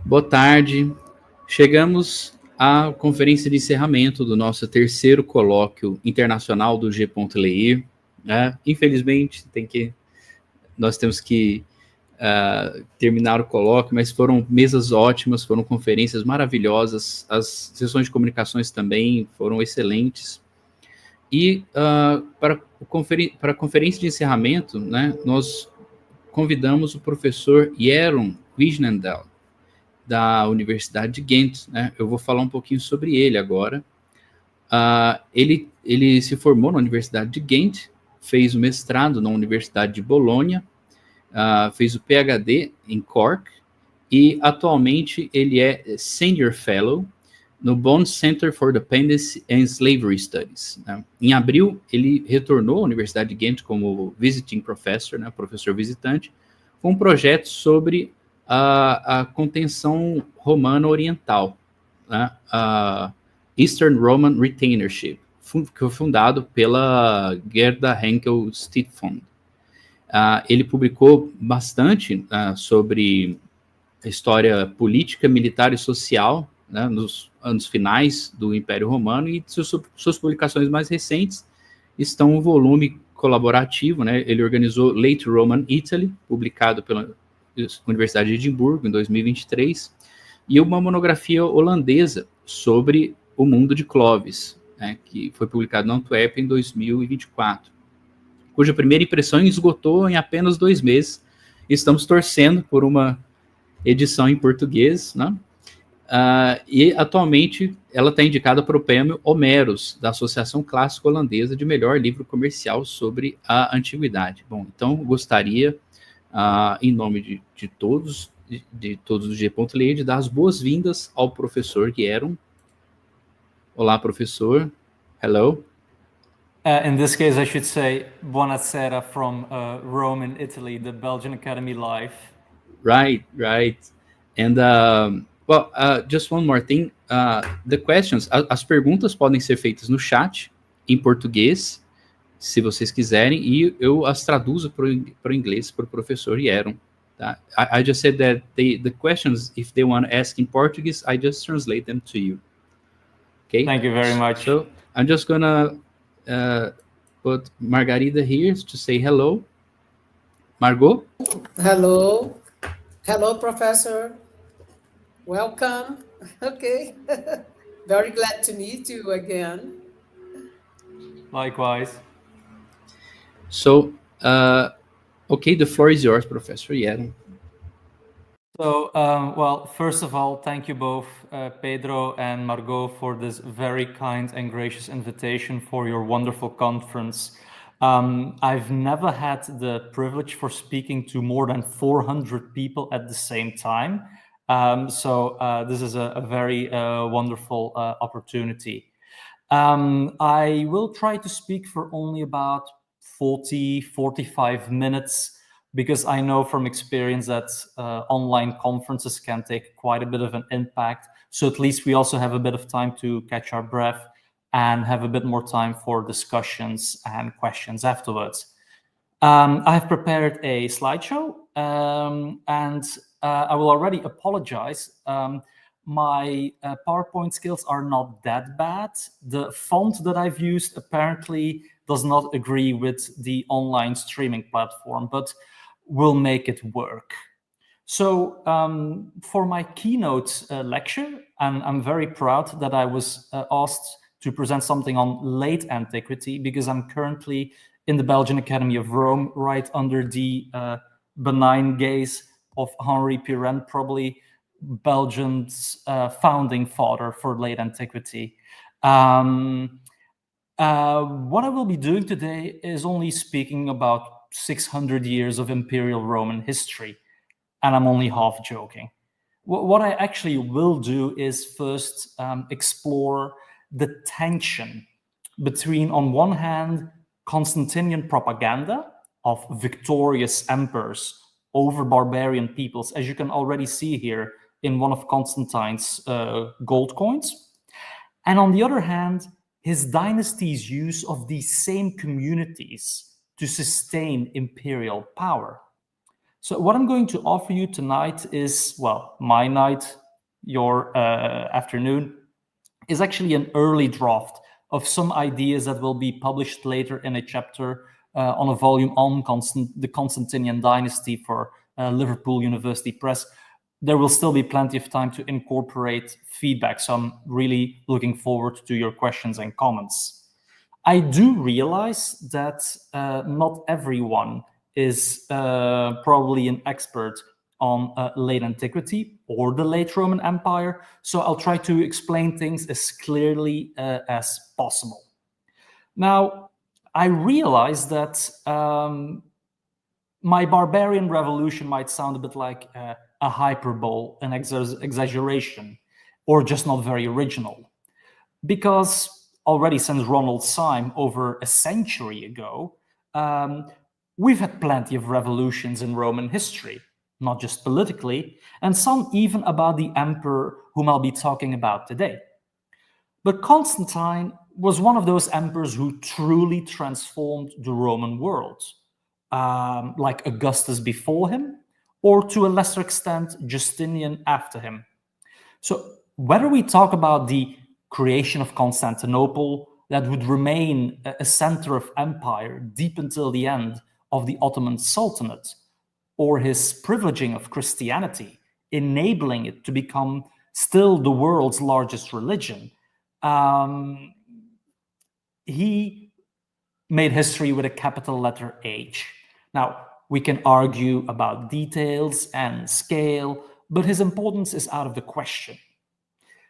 Boa tarde. Chegamos à conferência de encerramento do nosso terceiro colóquio internacional do G.Leir. Infelizmente, nós temos que terminar o colóquio, mas foram mesas ótimas, foram conferências maravilhosas, as sessões de comunicações também foram excelentes. E para a conferência de encerramento, né, nós convidamos o professor Jeroen Wijnendaele, da Universidade de Ghent, né? Eu vou falar um pouquinho sobre ele agora. Ele se formou na Universidade de Ghent, fez o mestrado na Universidade de Bolonha, fez o PhD em Cork, e atualmente ele é Senior Fellow no Bond Center for Dependency and Slavery Studies, né? Em abril, ele retornou à Universidade de Ghent como Visiting Professor, né, professor visitante, com um projeto sobre a contenção romana oriental, né, a Eastern Roman Retainership, que foi fundado pela Gerda Henkel Stiftung. Ele publicou bastante sobre a história política, militar e social, né, nos anos finais do Império Romano, e suas publicações mais recentes estão um volume colaborativo, né? Ele organizou Late Roman Italy, publicado pela Universidade de Edimburgo, em 2023, e uma monografia holandesa sobre o mundo de Clovis, né, que foi publicado na Antuérpia em 2024, cuja primeira impressão esgotou em apenas 2 meses. Estamos torcendo por uma edição em português, né? E atualmente ela está indicada para o prêmio Homeros, da Associação Clássica Holandesa de melhor livro comercial sobre a antiguidade. Bom, então gostaria, em nome de todos do G.Leir, de dar as boas-vindas ao professor Jeroen. Olá, professor. Hello. In this case, I should say buonasera from Rome in Italy, the Belgian Academy Live. Right. And just one more thing. The questions, as perguntas podem ser feitas no chat, em português, se vocês quiserem, e eu as traduzo para o inglês para o professor Jeroen. Tá? I just said that the questions, if they want to ask in Portuguese, I just translate them to you. Okay? Thank you very much. So I'm just going to put Margarida here to say hello. Margot? Hello. Hello, Professor. Welcome. Okay. Very glad to meet you again. Likewise. So, okay, the floor is yours, Professor Jeroen. So, well, first of all, thank you both, Pedro and Margot, for this very kind and gracious invitation for your wonderful conference. I've never had the privilege for speaking to more than 400 people at the same time. So this is a very wonderful opportunity. I will try to speak for only about 40-45 minutes, because I know from experience that online conferences can take quite a bit of an impact. So at least we also have a bit of time to catch our breath and have a bit more time for discussions and questions afterwards. I have prepared a slideshow, and I will already apologize. My PowerPoint skills are not that bad. The font that I've used apparently does not agree with the online streaming platform, but we'll make it work. So for my keynote lecture, I'm very proud that I was asked to present something on late antiquity, because I'm currently in the Belgian Academy of Rome, right under the benign gaze of Henri Pirenne, probably Belgium's founding father for late antiquity. What I will be doing today is only speaking about 600 years of Imperial Roman history, and I'm only half joking. What I actually will do is first explore the tension between, on one hand, Constantinian propaganda of victorious emperors over barbarian peoples, as you can already see here in one of Constantine's gold coins. And on the other hand, his dynasty's use of these same communities to sustain imperial power. So what I'm going to offer you tonight is, well, my night, your afternoon, is actually an early draft of some ideas that will be published later in a chapter on a volume on the Constantinian dynasty for Liverpool University Press. There will still be plenty of time to incorporate feedback, so I'm really looking forward to your questions and comments. I do realize that not everyone is probably an expert on late antiquity or the late Roman Empire, so I'll try to explain things as clearly as possible. Now, I realize that my barbarian revolution might sound a bit like a hyperbole, an exaggeration, or just not very original, because already since Ronald Syme over a century ago, we've had plenty of revolutions in Roman history, not just politically, and some even about the emperor whom I'll be talking about today. But Constantine was one of those emperors who truly transformed the Roman world, like Augustus before him, or to a lesser extent, Justinian after him. So whether we talk about the creation of Constantinople that would remain a center of empire deep until the end of the Ottoman Sultanate, or his privileging of Christianity, enabling it to become still the world's largest religion, he made history with a capital letter H. Now, we can argue about details and scale, but his importance is out of the question.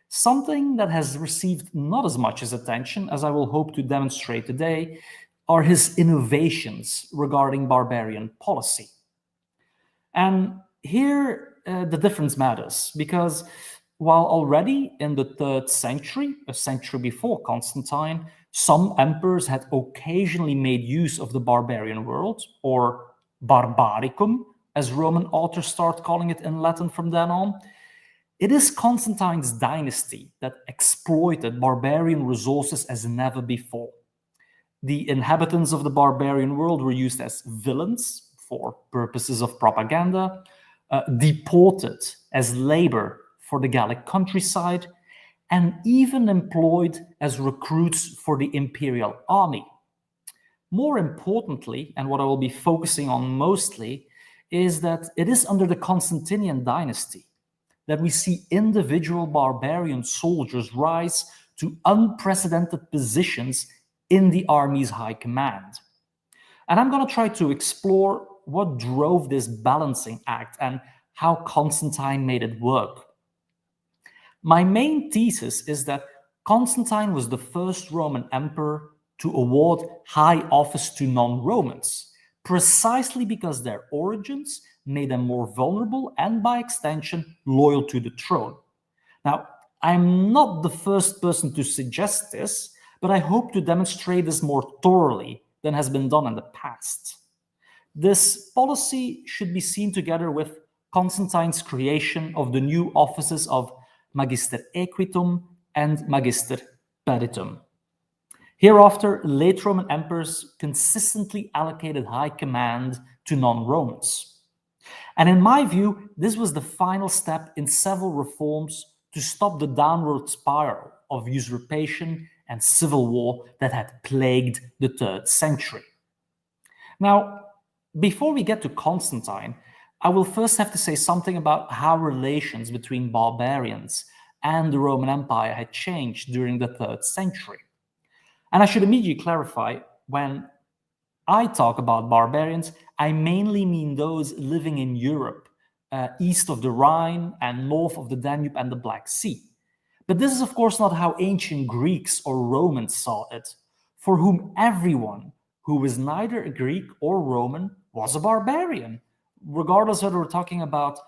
Something that has received not as much as attention, as I will hope to demonstrate today, are his innovations regarding barbarian policy. And here the difference matters, because while already in the 3rd century, a century before Constantine, some emperors had occasionally made use of the barbarian world, or barbaricum, as Roman authors start calling it in Latin from then on, it is Constantine's dynasty that exploited barbarian resources as never before. The inhabitants of the barbarian world were used as villains for purposes of propaganda, deported as labor for the Gallic countryside, and even employed as recruits for the imperial army. More importantly, and what I will be focusing on mostly, is that it is under the Constantinian dynasty that we see individual barbarian soldiers rise to unprecedented positions in the army's high command. And I'm going to try to explore what drove this balancing act and how Constantine made it work. My main thesis is that Constantine was the first Roman emperor to award high office to non-Romans, precisely because their origins made them more vulnerable and, by extension, loyal to the throne. Now, I'm not the first person to suggest this, but I hope to demonstrate this more thoroughly than has been done in the past. This policy should be seen together with Constantine's creation of the new offices of Magister Equitum and Magister Peritum. Hereafter, late Roman emperors consistently allocated high command to non-Romans. And in my view, this was the final step in several reforms to stop the downward spiral of usurpation and civil war that had plagued the 3rd century. Now, before we get to Constantine, I will first have to say something about how relations between barbarians and the Roman Empire had changed during the 3rd century. And I should immediately clarify, when I talk about barbarians, I mainly mean those living in Europe, east of the Rhine and north of the Danube and the Black Sea. But this is, of course, not how ancient Greeks or Romans saw it, for whom everyone who was neither a Greek or Roman was a barbarian, regardless whether we're talking about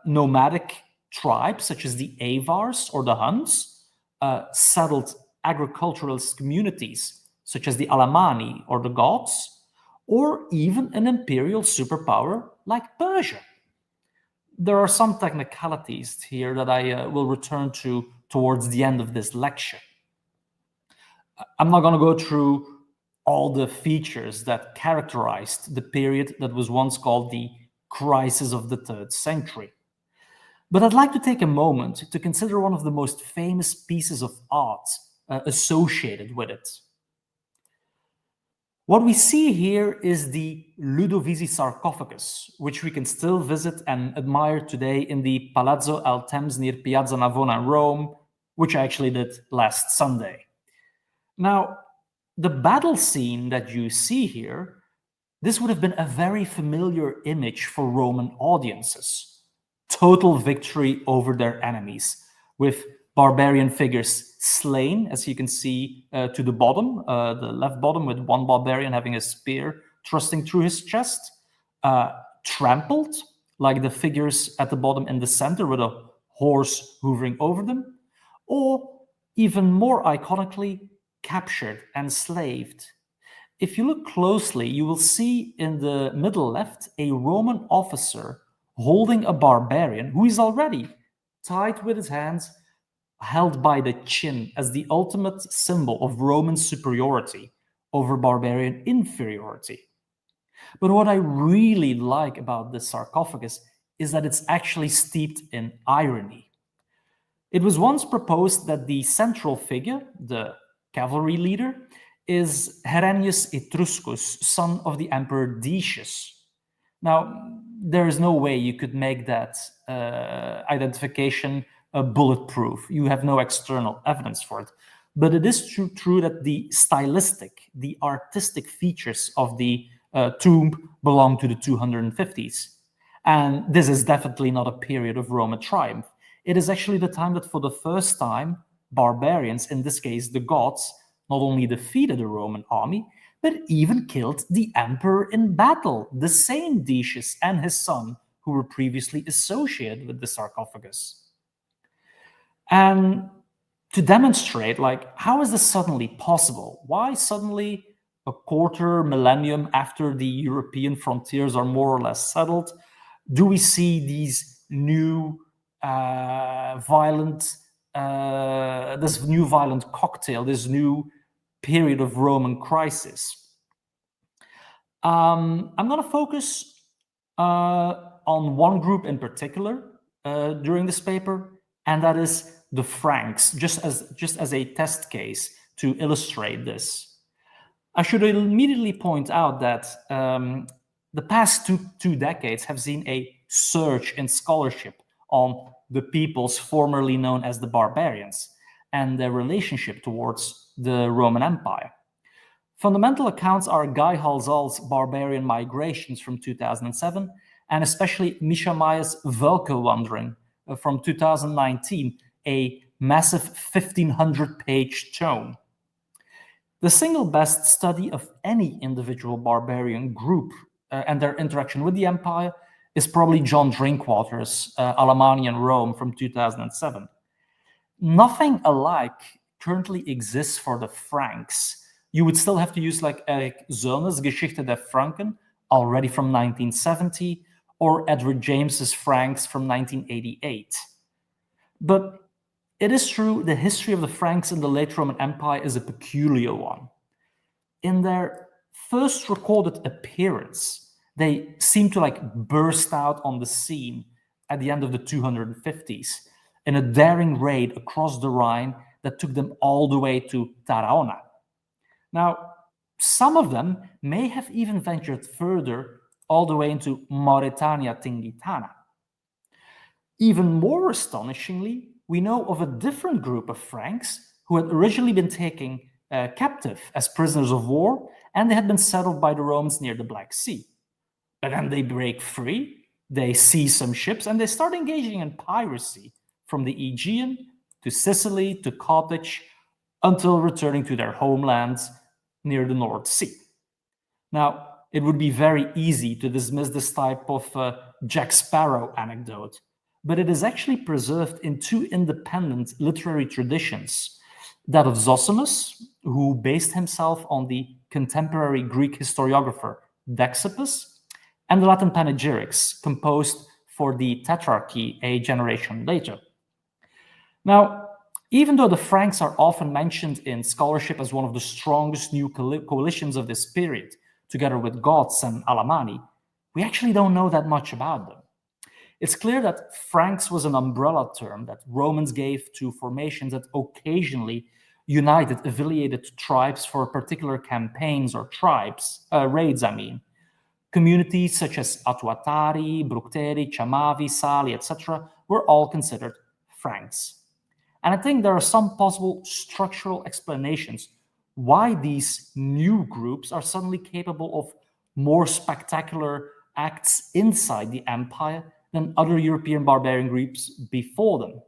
nomadic tribes such as the Avars or the Huns, settled agriculturalist communities such as the Alemanni or the Goths, or even an imperial superpower like Persia. There are some technicalities here that I will return to towards the end of this lecture. I'm not going to go through all the features that characterized the period that was once called the crisis of the 3rd century. But I'd like to take a moment to consider one of the most famous pieces of art associated with it. What we see here is the Ludovisi sarcophagus, which we can still visit and admire today in the Palazzo al Thames near Piazza Navona in Rome, which I actually did last Sunday. Now, the battle scene that you see here, this would have been a very familiar image for Roman audiences. Total victory over their enemies, with barbarian figures slain, as you can see to the bottom, the left bottom, with one barbarian having a spear thrusting through his chest, trampled, like the figures at the bottom in the center with a horse hovering over them, or even more iconically, captured and enslaved. If you look closely, you will see in the middle left a Roman officer holding a barbarian who is already tied with his hands, held by the chin as the ultimate symbol of Roman superiority over barbarian inferiority. But what I really like about this sarcophagus is that it's actually steeped in irony. It was once proposed that the central figure, the cavalry leader, is Herennius Etruscus, son of the Emperor Decius. Now, there is no way you could make that identification bulletproof. You have no external evidence for it. But it is true that the stylistic, the artistic features of the tomb belong to the 250s. And this is definitely not a period of Roman triumph. It is actually the time that for the first time, barbarians, in this case the Goths, not only defeated the Roman army, but even killed the emperor in battle, the same Decius and his son, who were previously associated with the sarcophagus. And to demonstrate, like, how is this suddenly possible? Why suddenly, a quarter millennium after the European frontiers are more or less settled, do we see these new violent cocktail, this new period of Roman crisis? I'm going to focus on one group in particular during this paper, and that is the Franks, just as a test case to illustrate this. I should immediately point out that the past two decades have seen a surge in scholarship on the peoples formerly known as the Barbarians and their relationship towards the Roman Empire. Fundamental accounts are Guy Halsall's Barbarian Migrations from 2007, and especially Misha Maya's Völker Wandering from 2019, a massive 1,500-page tome. The single best study of any individual barbarian group and their interaction with the empire is probably John Drinkwater's Alemannia and Rome from 2007. Nothing alike currently exists for the Franks. You would still have to use like Eric Zollner's Geschichte der Franken, already from 1970, or Edward James's Franks from 1988. But it is true, the history of the Franks in the late Roman Empire is a peculiar one. In their first recorded appearance, they seem to like burst out on the scene at the end of the 250s in a daring raid across the Rhine that took them all the way to Tarragona. Now, some of them may have even ventured further all the way into Mauretania Tingitana. Even more astonishingly, we know of a different group of Franks who had originally been taken captive as prisoners of war, and they had been settled by the Romans near the Black Sea. But then they break free, they seize some ships, and they start engaging in piracy from the Aegean to Sicily to Carthage until returning to their homelands near the North Sea. Now, it would be very easy to dismiss this type of Jack Sparrow anecdote, but it is actually preserved in two independent literary traditions, that of Zosimus, who based himself on the contemporary Greek historiographer Dexippus, and the Latin panegyrics composed for the Tetrarchy a generation later. Now, even though the Franks are often mentioned in scholarship as one of the strongest new coalitions of this period, together with Goths and Alemanni, we actually don't know that much about them. It's clear that Franks was an umbrella term that Romans gave to formations that occasionally united affiliated tribes for particular campaigns or raids, I mean. Communities such as Atuatari, Bructeri, Chamavi, Sali, etc. were all considered Franks. And I think there are some possible structural explanations why these new groups are suddenly capable of more spectacular acts inside the empire than other European barbarian groups before them.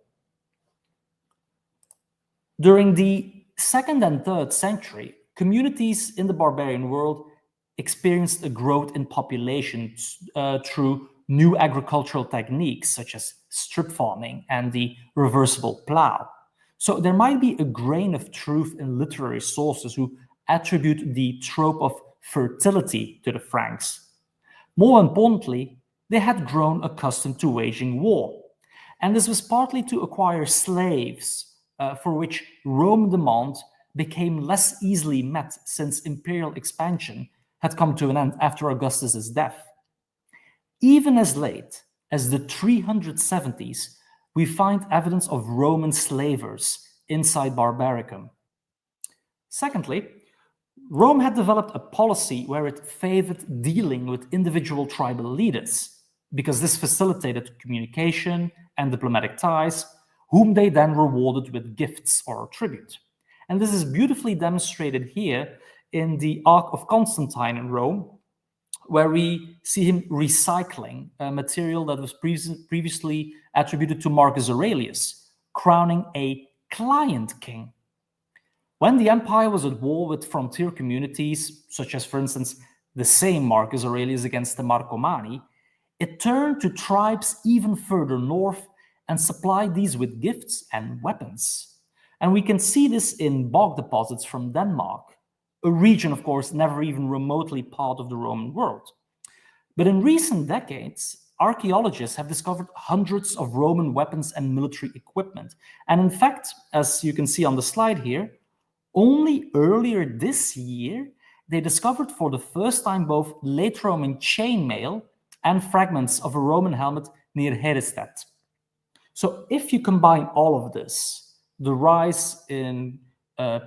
During the 2nd and 3rd century, communities in the barbarian world experienced a growth in population through new agricultural techniques such as strip farming and the reversible plow. So there might be a grain of truth in literary sources who attribute the trope of fertility to the Franks. More importantly, they had grown accustomed to waging war. And this was partly to acquire slaves, for which Roman demand became less easily met since imperial expansion had come to an end after Augustus's death. Even as late as the 370s, we find evidence of Roman slavers inside Barbaricum. Secondly, Rome had developed a policy where it favored dealing with individual tribal leaders, because this facilitated communication and diplomatic ties, whom they then rewarded with gifts or tribute. And this is beautifully demonstrated here in the Ark of Constantine in Rome, where we see him recycling a material that was previously attributed to Marcus Aurelius, crowning a client king. When the empire was at war with frontier communities, such as, for instance, the same Marcus Aurelius against the Marcomanni, it turned to tribes even further north and supplied these with gifts and weapons. And we can see this in bog deposits from Denmark, a region, of course, never even remotely part of the Roman world. But in recent decades, archaeologists have discovered hundreds of Roman weapons and military equipment. And in fact, as you can see on the slide here, only earlier this year, they discovered for the first time both late Roman chainmail and fragments of a Roman helmet near Herestadt. So if you combine all of this, the rise in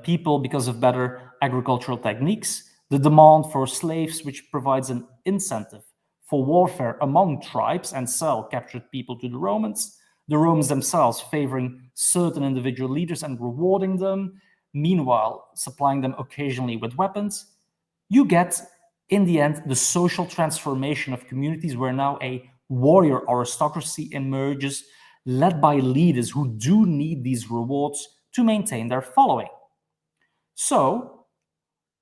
people because of better agricultural techniques, the demand for slaves, which provides an incentive for warfare among tribes and sell captured people to the Romans themselves favoring certain individual leaders and rewarding them, meanwhile supplying them occasionally with weapons, you get, in the end, the social transformation of communities where now a warrior aristocracy emerges, led by leaders who do need these rewards to maintain their following. So,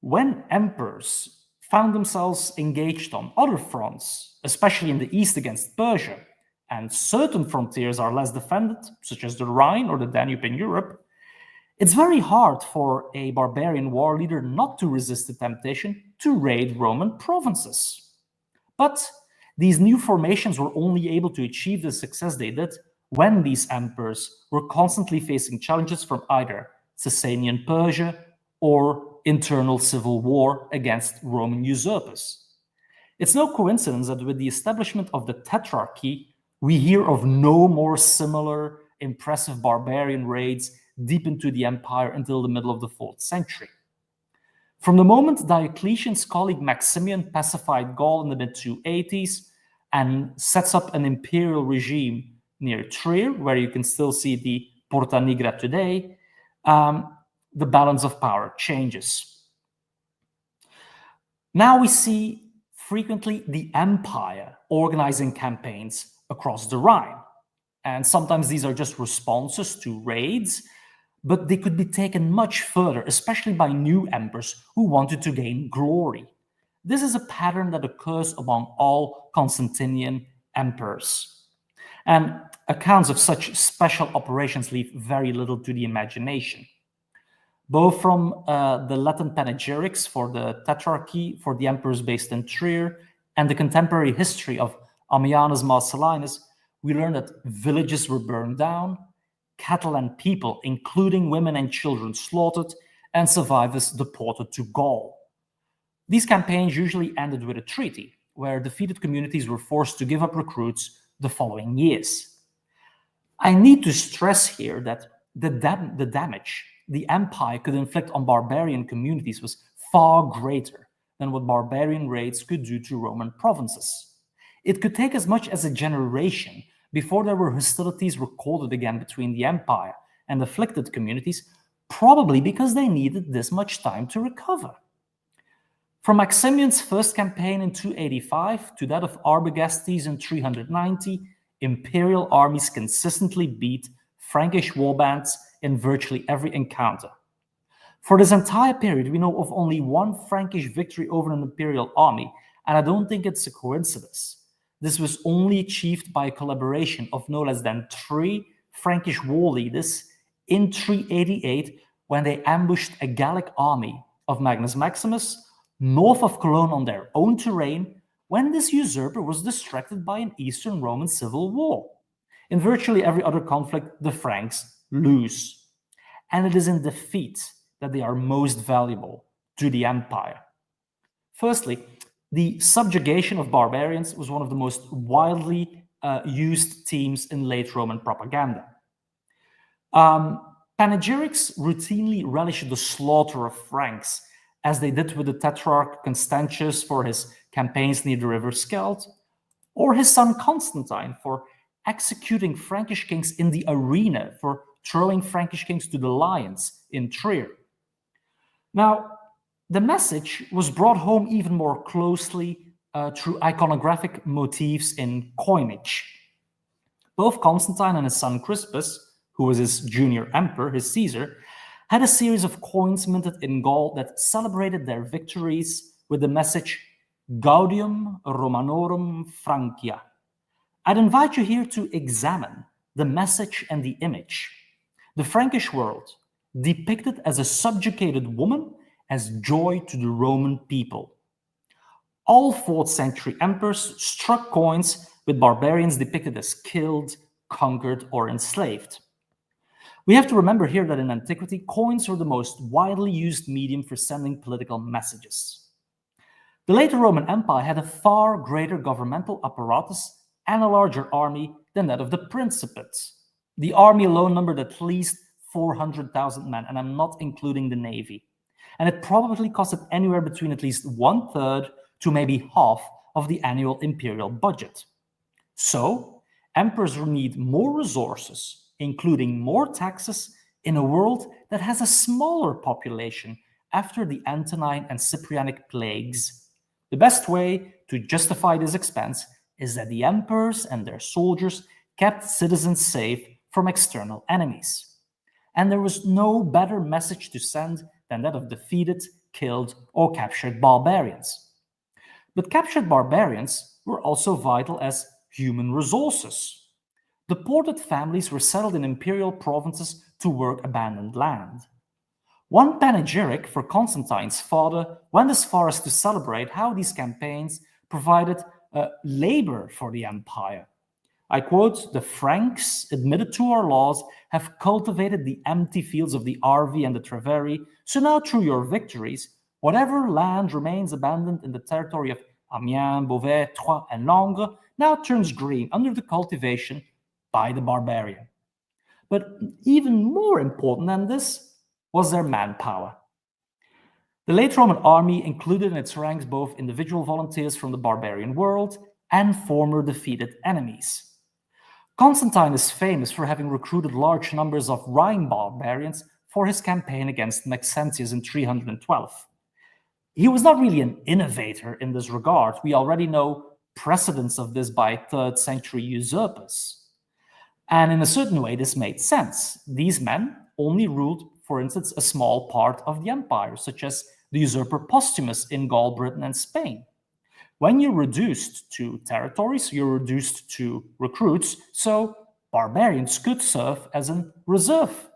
when emperors found themselves engaged on other fronts, especially in the east against Persia, and certain frontiers are less defended, such as the Rhine or the Danube in Europe, it's very hard for a barbarian war leader not to resist the temptation to raid Roman provinces. But these new formations were only able to achieve the success they did when these emperors were constantly facing challenges from either Sasanian Persia or internal civil war against Roman usurpers. It's no coincidence that with the establishment of the Tetrarchy, we hear of no more similar impressive barbarian raids deep into the empire until the middle of the 4th century. From the moment Diocletian's colleague Maximian pacified Gaul in the mid-280s and sets up an imperial regime near Trier, where you can still see the Porta Nigra today, the balance of power changes. Now we see frequently the empire organizing campaigns across the Rhine. And sometimes these are just responses to raids, but they could be taken much further, especially by new emperors who wanted to gain glory. This is a pattern that occurs among all Constantinian emperors. And accounts of such special operations leave very little to the imagination. Both from the Latin panegyrics for the Tetrarchy for the emperors based in Trier and the contemporary history of Ammianus Marcellinus, we learn that villages were burned down, cattle and people, including women and children, slaughtered, and survivors deported to Gaul. These campaigns usually ended with a treaty, where defeated communities were forced to give up recruits the following years. I need to stress here that the damage the empire could inflict on barbarian communities was far greater than what barbarian raids could do to Roman provinces. It could take as much as a generation before there were hostilities recorded again between the empire and afflicted communities, probably because they needed this much time to recover. From Maximian's first campaign in 285 to that of Arbagastes in 390, imperial armies consistently beat Frankish warbands in virtually every encounter. For this entire period, we know of only one Frankish victory over an imperial army, and I don't think it's a coincidence. This was only achieved by a collaboration of no less than 3 Frankish war leaders in 388 when they ambushed a Gallic army of Magnus Maximus north of Cologne on their own terrain when this usurper was distracted by an Eastern Roman civil war. In virtually every other conflict, the Franks lose. And it is in defeat that they are most valuable to the empire. Firstly, the subjugation of barbarians was one of the most widely used themes in late Roman propaganda. Panegyrics routinely relished the slaughter of Franks, as they did with the Tetrarch Constantius for his campaigns near the river Scheldt, or his son Constantine for executing Frankish kings in the arena, for throwing Frankish kings to the lions in Trier. Now, the message was brought home even more closely through iconographic motifs in coinage. Both Constantine and his son Crispus, who was his junior emperor, his Caesar, had a series of coins minted in Gaul that celebrated their victories with the message Gaudium Romanorum Francia. I'd invite you here to examine the message and the image. The Frankish world, depicted as a subjugated woman, as joy to the Roman people. All 4th century emperors struck coins with barbarians depicted as killed, conquered, or enslaved. We have to remember here that in antiquity, coins were the most widely used medium for sending political messages. The later Roman Empire had a far greater governmental apparatus and a larger army than that of the Principate. The army alone numbered at least 400,000 men, and I'm not including the navy. And it probably costed anywhere between at least 1/3 to maybe half of the annual imperial budget. So, emperors need more resources, including more taxes, in a world that has a smaller population after the Antonine and Cyprianic plagues. The best way to justify this expense is that the emperors and their soldiers kept citizens safe from external enemies. And there was no better message to send than that of defeated, killed, or captured barbarians. But captured barbarians were also vital as human resources. Deported families were settled in imperial provinces to work abandoned land. One panegyric for Constantine's father went as far as to celebrate how these campaigns provided labor for the empire. I quote, "The Franks, admitted to our laws, have cultivated the empty fields of the Arvi and the Treveri, so now through your victories, whatever land remains abandoned in the territory of Amiens, Beauvais, Troyes, and Langres now turns green under the cultivation by the barbarian." But even more important than this was their manpower. The late Roman army included in its ranks both individual volunteers from the barbarian world and former defeated enemies. Constantine is famous for having recruited large numbers of Rhine barbarians for his campaign against Maxentius in 312. He was not really an innovator in this regard. We already know precedents of this by 3rd century usurpers. And in a certain way, this made sense. These men only ruled, for instance, a small part of the empire, such as the usurper Postumus in Gaul, Britain, and Spain. When you're reduced to territories, you're reduced to recruits, so barbarians could serve as a reserve.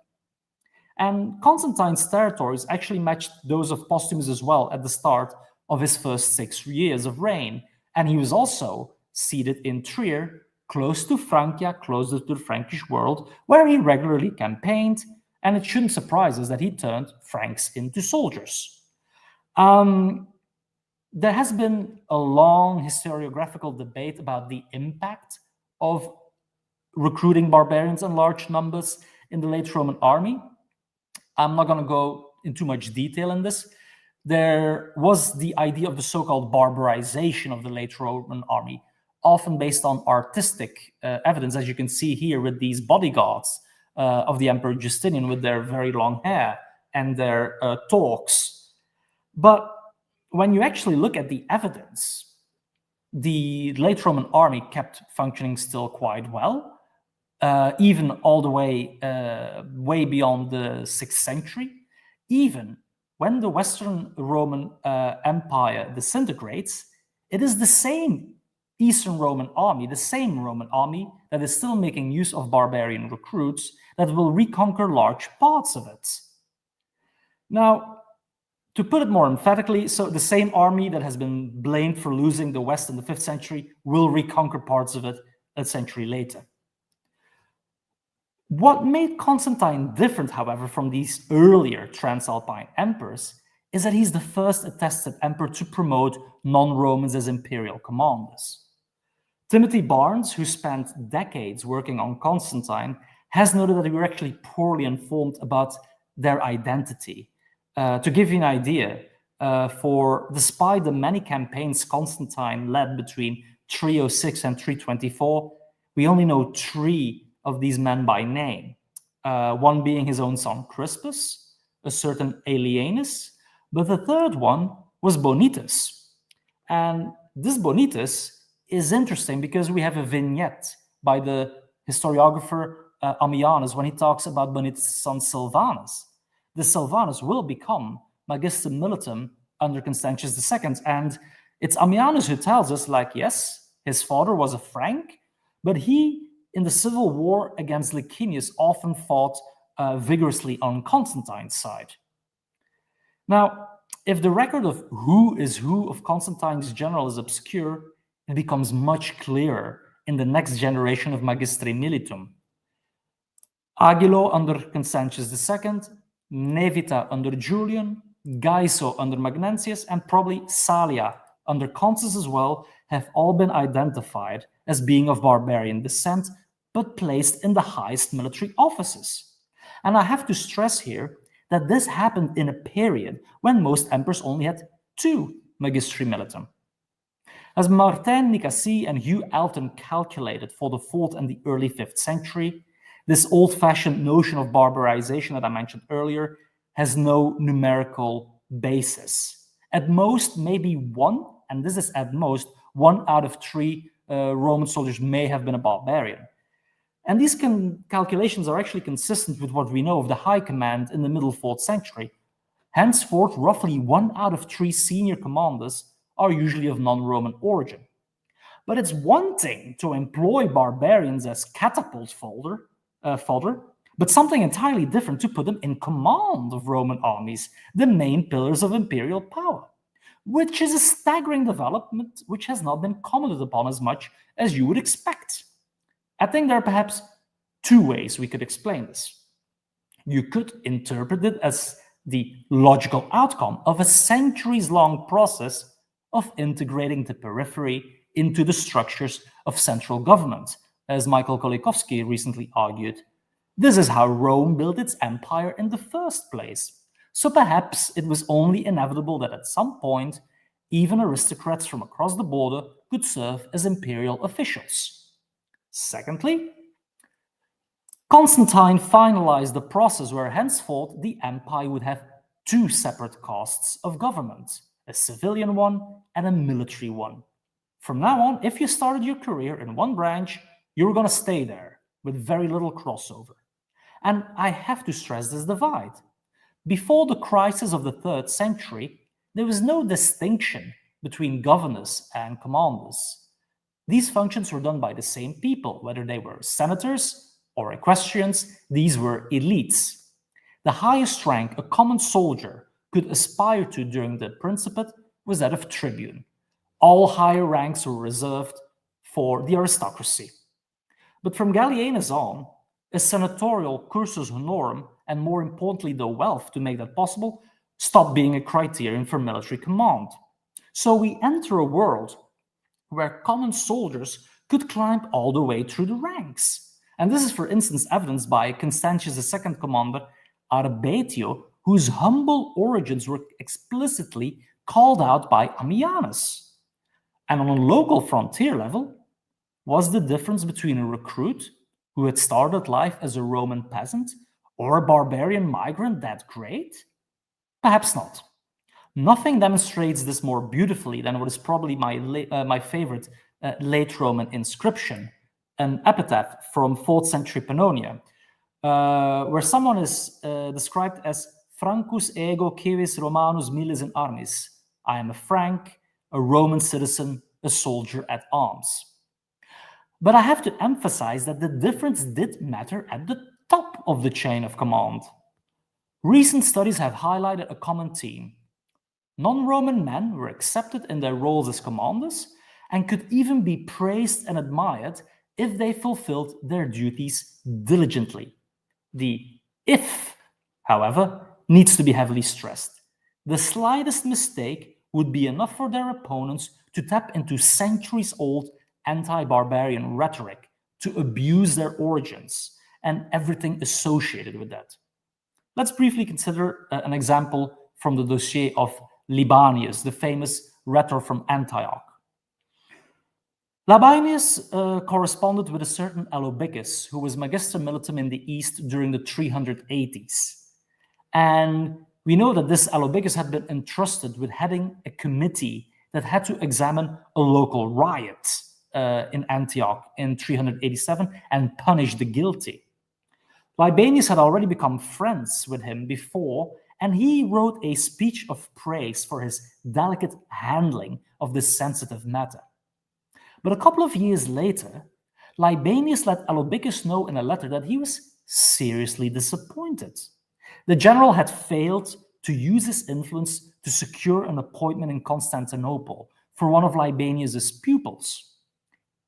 And Constantine's territories actually matched those of Postumus as well at the start of his first 6 years of reign. And he was also seated in Trier, close to Francia, closer to the Frankish world, where he regularly campaigned, and it shouldn't surprise us that he turned Franks into soldiers. there has been a long historiographical debate about the impact of recruiting barbarians in large numbers in the late Roman army. I'm not going to go into much detail in this. There was the idea of the so-called barbarization of the late Roman army, often based on artistic evidence, as you can see here with these bodyguards of the Emperor Justinian with their very long hair and their talks. But when you actually look at the evidence, the late Roman army kept functioning still quite well, even all the way way beyond the 6th century. Even when the Western Roman Empire disintegrates, it is the same Eastern Roman army, the same Roman army that is still making use of barbarian recruits that will reconquer large parts of it. Now, to put it more emphatically, so the same army that has been blamed for losing the West in the 5th century will reconquer parts of it a century later. What made Constantine different, however, from these earlier Transalpine emperors is that he's the first attested emperor to promote non-Romans as imperial commanders. Timothy Barnes, who spent decades working on Constantine, has noted that we were actually poorly informed about their identity. To give you an idea, despite the many campaigns Constantine led between 306 and 324, we only know 3 of these men by name, one being his own son Crispus, a certain Aelianus, but the third one was Bonitus. And this Bonitus is interesting because we have a vignette by the historiographer Ammianus when he talks about Bonitus' son Silvanus. The Silvanus will become Magister Militum under Constantius II, and it's Ammianus who tells us, like, yes, his father was a Frank, but he, in the civil war against Licinius, often fought vigorously on Constantine's side. Now, if the record of who is who of Constantine's general is obscure, it becomes much clearer in the next generation of Magistri Militum. Agilo under Constantius II, Nevita under Julian, Gaiso under Magnentius, and probably Salia under Consus as well, have all been identified as being of barbarian descent, but placed in the highest military offices. And I have to stress here that this happened in a period when most emperors only had 2 Magistri Militum. As Martin Nicaise and Hugh Elton calculated for the 4th and the early 5th century, this old-fashioned notion of barbarization that I mentioned earlier has no numerical basis. At most, maybe 1, and this is at most, 1 out of 3 Roman soldiers may have been a barbarian. And these calculations are actually consistent with what we know of the high command in the middle 4th century. Henceforth, roughly 1 out of 3 senior commanders are usually of non-Roman origin. But it's one thing to employ barbarians as catapult fodder, but something entirely different to put them in command of Roman armies, the main pillars of imperial power, which is a staggering development which has not been commented upon as much as you would expect. I think there are perhaps 2 ways we could explain this. You could interpret it as the logical outcome of a centuries-long process of integrating the periphery into the structures of central government, as Michael Kolakowski recently argued. This is how Rome built its empire in the first place. So perhaps it was only inevitable that at some point, even aristocrats from across the border could serve as imperial officials. Secondly, Constantine finalized the process where henceforth the empire would have 2 separate castes of government, a civilian one and a military one. From now on, if you started your career in one branch, you were going to stay there with very little crossover. And I have to stress this divide. Before the crisis of the 3rd century, there was no distinction between governors and commanders. These functions were done by the same people, whether they were senators or equestrians. These were elites. The highest rank a common soldier could aspire to during the Principate was that of tribune. All higher ranks were reserved for the aristocracy. But from Gallienus on, a senatorial cursus honorum, and more importantly the wealth to make that possible, stopped being a criterion for military command. So we enter a world where common soldiers could climb all the way through the ranks. And this is, for instance, evidenced by Constantius' second commander, Arbetio, whose humble origins were explicitly called out by Ammianus. And on a local frontier level, was the difference between a recruit who had started life as a Roman peasant or a barbarian migrant that great? Perhaps not. Nothing demonstrates this more beautifully than what is probably my favorite late Roman inscription, an epitaph from 4th century Pannonia, where someone is described as Francus ego civis Romanus miles in armis. I am a Frank, a Roman citizen, a soldier at arms. But I have to emphasize that the difference did matter at the top of the chain of command. Recent studies have highlighted a common theme. Non-Roman men were accepted in their roles as commanders and could even be praised and admired if they fulfilled their duties diligently. The if, however, needs to be heavily stressed. The slightest mistake would be enough for their opponents to tap into centuries-old anti-barbarian rhetoric to abuse their origins and everything associated with that. Let's briefly consider an example from the dossier of Libanius, the famous rhetor from Antioch. Libanius corresponded with a certain Alobicus, who was Magister Militum in the East during the 380s. And we know that this Alobicus had been entrusted with heading a committee that had to examine a local riot in Antioch in 387 and punish the guilty. Libanius had already become friends with him before, and he wrote a speech of praise for his delicate handling of this sensitive matter. But a couple of years later, Libanius let Alobicus know in a letter that he was seriously disappointed. The general had failed to use his influence to secure an appointment in Constantinople for one of Libanius's pupils.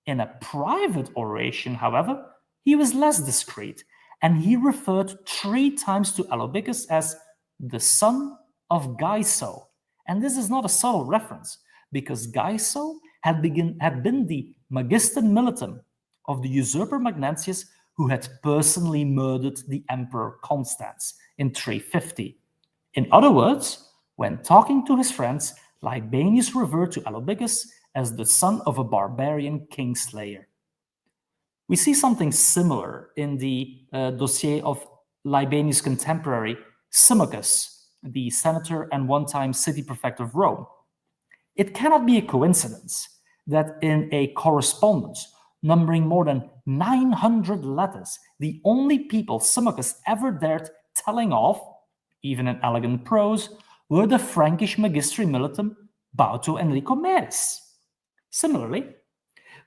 In a private oration, however, he was less discreet, and he referred 3 times to Alobicus as the son of Gaiso. And this is not a subtle reference, because Gaiso had been the Magister Militum of the usurper Magnentius, who had personally murdered the Emperor Constans in 350. In other words, when talking to his friends, Libanius referred to Alobicus as the son of a barbarian kingslayer. We see something similar in the dossier of Libanius' contemporary Symmachus, the senator and one-time city prefect of Rome. It cannot be a coincidence that in a correspondence numbering more than 900 letters, the only people Symmachus ever dared telling off, even in elegant prose, were the Frankish Magistri Militum Bauto and Lycomedes. Similarly,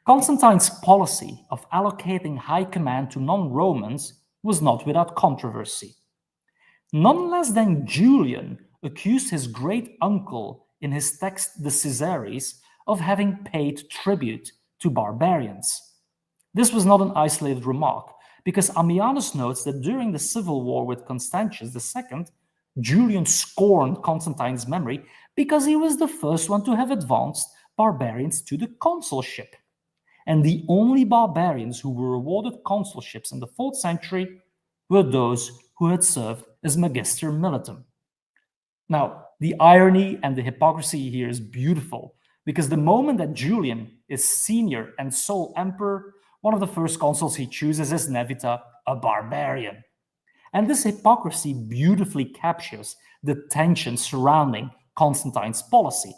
Constantine's policy of allocating high command to non-Romans was not without controversy. None less than Julian accused his great uncle in his text De Caesaris of having paid tribute to barbarians. This was not an isolated remark, because Ammianus notes that during the civil war with Constantius II, Julian scorned Constantine's memory because he was the first one to have advanced barbarians to the consulship. And the only barbarians who were awarded consulships in the 4th century were those who had served as Magister Militum. Now, the irony and the hypocrisy here is beautiful, because the moment that Julian is senior and sole emperor, one of the first consuls he chooses is Nevita, a barbarian. And this hypocrisy beautifully captures the tension surrounding Constantine's policy.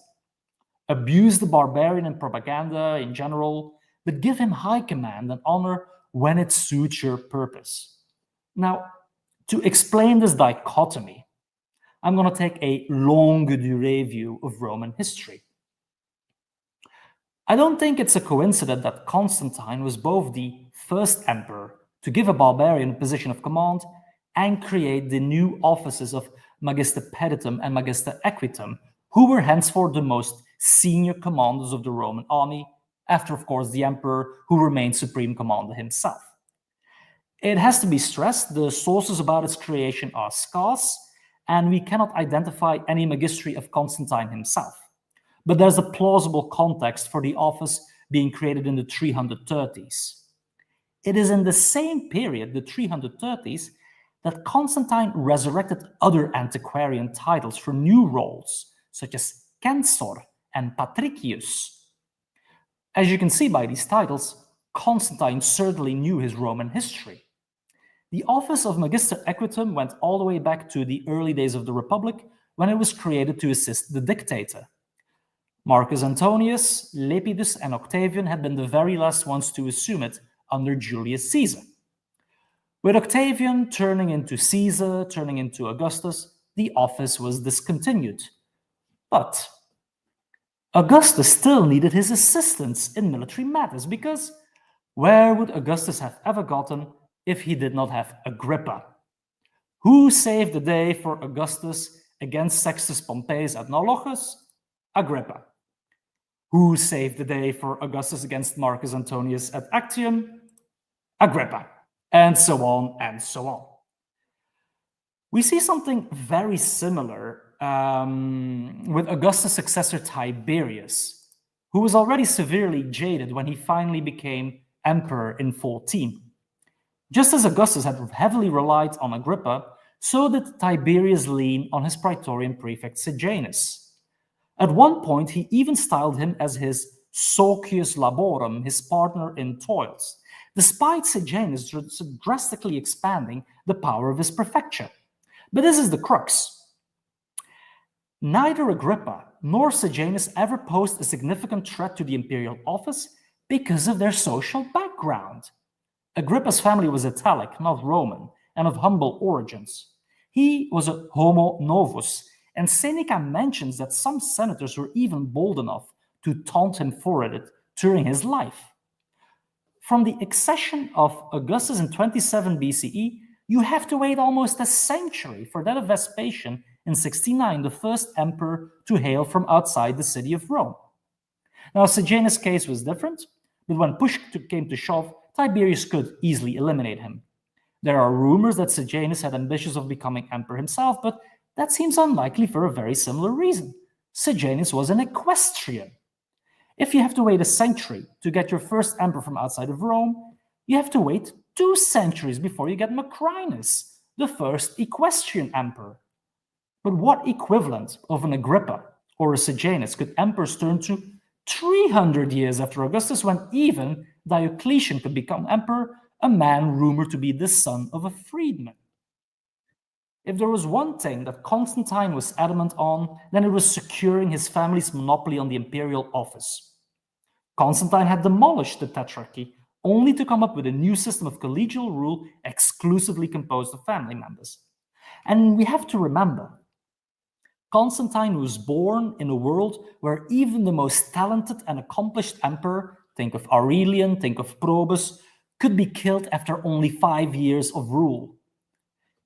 Abuse the barbarian in propaganda in general, but give him high command and honor when it suits your purpose. Now, to explain this dichotomy, I'm going to take a longue durée view of Roman history. I don't think it's a coincidence that Constantine was both the first emperor to give a barbarian a position of command and create the new offices of Magister Peditum and Magister Equitum, who were henceforth the most senior commanders of the Roman army, after, of course, the emperor, who remained supreme commander himself. It has to be stressed, the sources about its creation are scarce, and we cannot identify any magistry of Constantine himself. but there's a plausible context for the office being created in the 330s. It is in the same period, the 330s, that Constantine resurrected other antiquarian titles for new roles, such as censor and patricius. As you can see by these titles, Constantine certainly knew his Roman history. The office of Magister Equitum went all the way back to the early days of the Republic, when it was created to assist the dictator. Marcus Antonius, Lepidus, and Octavian had been the very last ones to assume it under Julius Caesar. With Octavian turning into Caesar, turning into Augustus, the office was discontinued. But Augustus still needed his assistance in military matters, because where would Augustus have ever gotten if he did not have Agrippa? Who saved the day for Augustus against Sextus Pompeius at Naulochus? Agrippa. Who saved the day for Augustus against Marcus Antonius at Actium? Agrippa. And so on and so on. We see something very similar with Augustus' successor Tiberius, who was already severely jaded when he finally became emperor in 14. Just as Augustus had heavily relied on Agrippa, so did Tiberius lean on his praetorian prefect Sejanus. At one point, he even styled him as his socius laborum, his partner in toils, despite Sejanus drastically expanding the power of his prefecture. But this is the crux. Neither Agrippa nor Sejanus ever posed a significant threat to the imperial office because of their social background. Agrippa's family was Italic, not Roman, and of humble origins. He was a homo novus, and Seneca mentions that some senators were even bold enough to taunt him for it during his life. From the accession of Augustus in 27 BCE, you have to wait almost a century for that of Vespasian in 69, the first emperor to hail from outside the city of Rome. Now, Sejanus' case was different, but when push came to shove, Tiberius could easily eliminate him. There are rumors that Sejanus had ambitions of becoming emperor himself, but that seems unlikely for a very similar reason. Sejanus was an equestrian. If you have to wait a century to get your first emperor from outside of Rome, you have to wait 2 centuries before you get Macrinus, the first equestrian emperor. But what equivalent of an Agrippa or a Sejanus could emperors turn to 300 years after Augustus, when even Diocletian could become emperor, a man rumored to be the son of a freedman? If there was one thing that Constantine was adamant on, then it was securing his family's monopoly on the imperial office. Constantine had demolished the Tetrarchy, only to come up with a new system of collegial rule exclusively composed of family members. And we have to remember, Constantine was born in a world where even the most talented and accomplished emperor, think of Aurelian, think of Probus, could be killed after only 5 years of rule.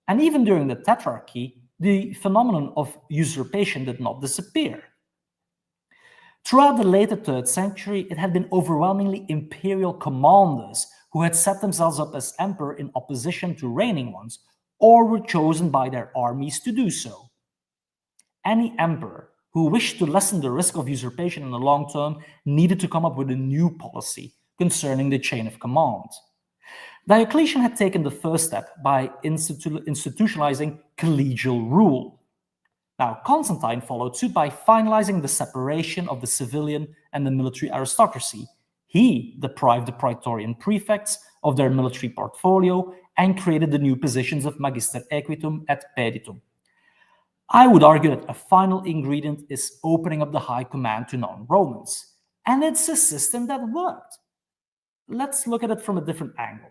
And even during the Tetrarchy, the phenomenon of usurpation did not disappear. Throughout the later 3rd century, it had been overwhelmingly imperial commanders who had set themselves up as emperor in opposition to reigning ones, or were chosen by their armies to do so. Any emperor who wished to lessen the risk of usurpation in the long term needed to come up with a new policy concerning the chain of command. Diocletian had taken the first step by institutionalizing collegial rule. Now, Constantine followed suit by finalizing the separation of the civilian and the military aristocracy. He deprived the praetorian prefects of their military portfolio and created the new positions of Magister Equitum et Peditum. I would argue that a final ingredient is opening up the high command to non-Romans, and it's a system that worked. Let's look at it from a different angle.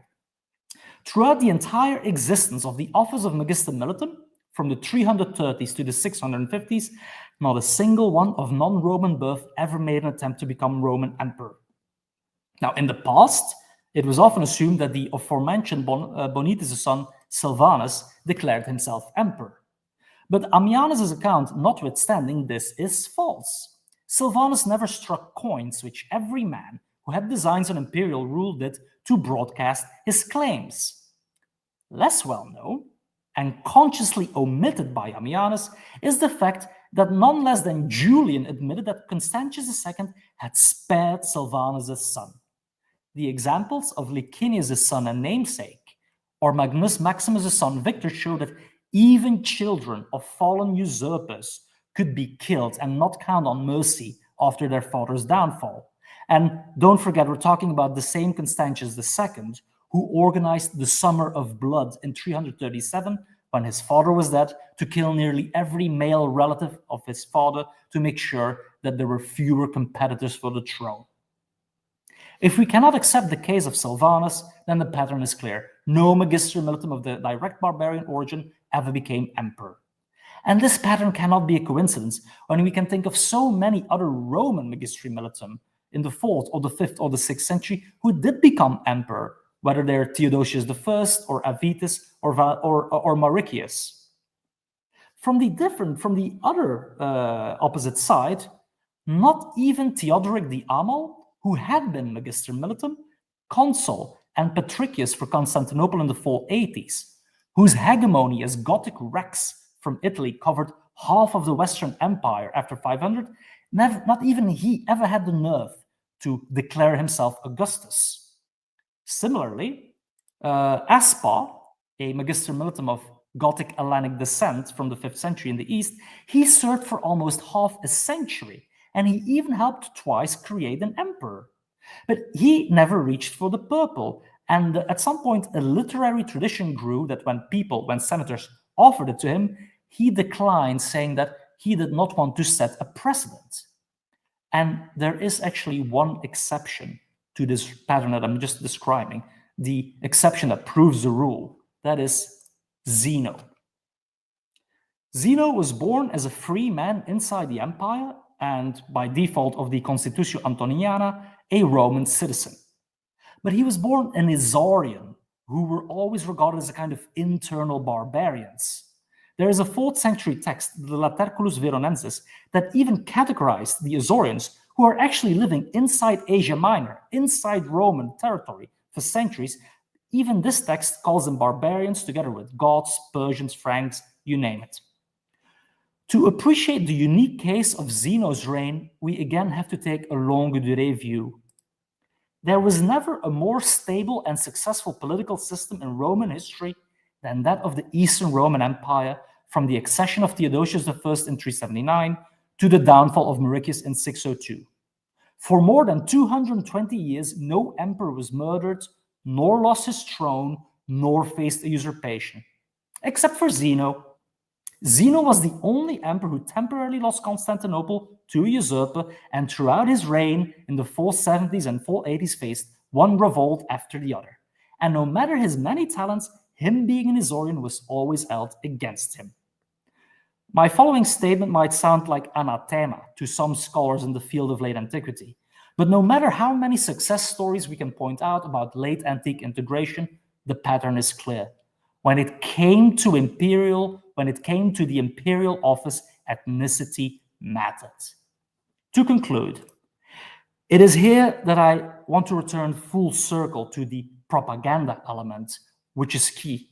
Throughout the entire existence of the office of Magister Militum, from the 330s to the 650s, not a single one of non-Roman birth ever made an attempt to become Roman emperor. Now, in the past, it was often assumed that the aforementioned Bonitus' son, Silvanus, declared himself emperor. But Ammianus' account notwithstanding, this is false. Silvanus never struck coins, which every man who had designs on imperial rule did to broadcast his claims. Less well known, and consciously omitted by Ammianus, is the fact that none less than Julian admitted that Constantius II had spared Silvanus' son. The examples of Licinius' son and namesake, or Maximus' son Victor, show that even children of fallen usurpers could be killed and not count on mercy after their father's downfall. And don't forget, we're talking about the same Constantius II who organized the Summer of Blood in 337, when his father was dead, to kill nearly every male relative of his father to make sure that there were fewer competitors for the throne. If we cannot accept the case of Silvanus, then the pattern is clear. No magister militum of the direct barbarian origin ever became emperor. And this pattern cannot be a coincidence when we can think of so many other Roman magistri militum in the 4th or the 5th or the 6th century who did become emperor, whether they're Theodosius I or Avitus or Mauricius. From the other opposite side, not even Theodoric the Amal, who had been magister militum, consul, and patricius for Constantinople in the 480s, whose hegemony as Gothic Rex from Italy covered half of the Western Empire after 500, not even he ever had the nerve to declare himself Augustus. Similarly, Aspa, a magister militum of Gothic Hellenic descent from the 5th century in the East, he served for almost half a century, and he even helped twice create an emperor. But he never reached for the purple, and at some point a literary tradition grew that when senators offered it to him, he declined, saying that he did not want to set a precedent. And there is actually one exception to this pattern that I'm just describing, the exception that proves the rule. That is Zeno. Zeno was born as a free man inside the empire and, by default of the Constitutio Antoniana, a Roman citizen. But he was born an Isaurian, who were always regarded as a kind of internal barbarians. There is a 4th century text, the Laterculus Veronensis, that even categorized the Isaurians, who are actually living inside Asia Minor, inside Roman territory for centuries. Even this text calls them barbarians together with Goths, Persians, Franks, you name it. To appreciate the unique case of Zeno's reign, we again have to take a longue durée view. There was never a more stable and successful political system in Roman history than that of the Eastern Roman Empire, from the accession of Theodosius I in 379 to the downfall of Mauricius in 602. For more than 220 years, no emperor was murdered, nor lost his throne, nor faced a usurpation, except for Zeno. Zeno was the only emperor who temporarily lost Constantinople to a usurper, and throughout his reign in the 470s and 480s faced one revolt after the other. And no matter his many talents, him being an Isaurian was always held against him. My following statement might sound like anathema to some scholars in the field of late antiquity, but no matter how many success stories we can point out about late antique integration, the pattern is clear. When it came to the imperial office, ethnicity mattered. To conclude, it is here that I want to return full circle to the propaganda element, which is key.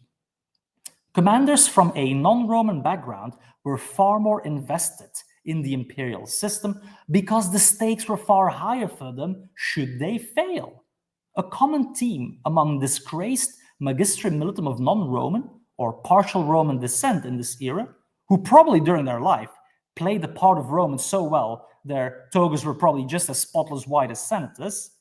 Commanders from a non-Roman background were far more invested in the imperial system because the stakes were far higher for them should they fail. A common theme among disgraced magistri militum of non-Roman or partial Roman descent in this era, who probably during their life played the part of Romans so well their togas were probably just as spotless white as senators,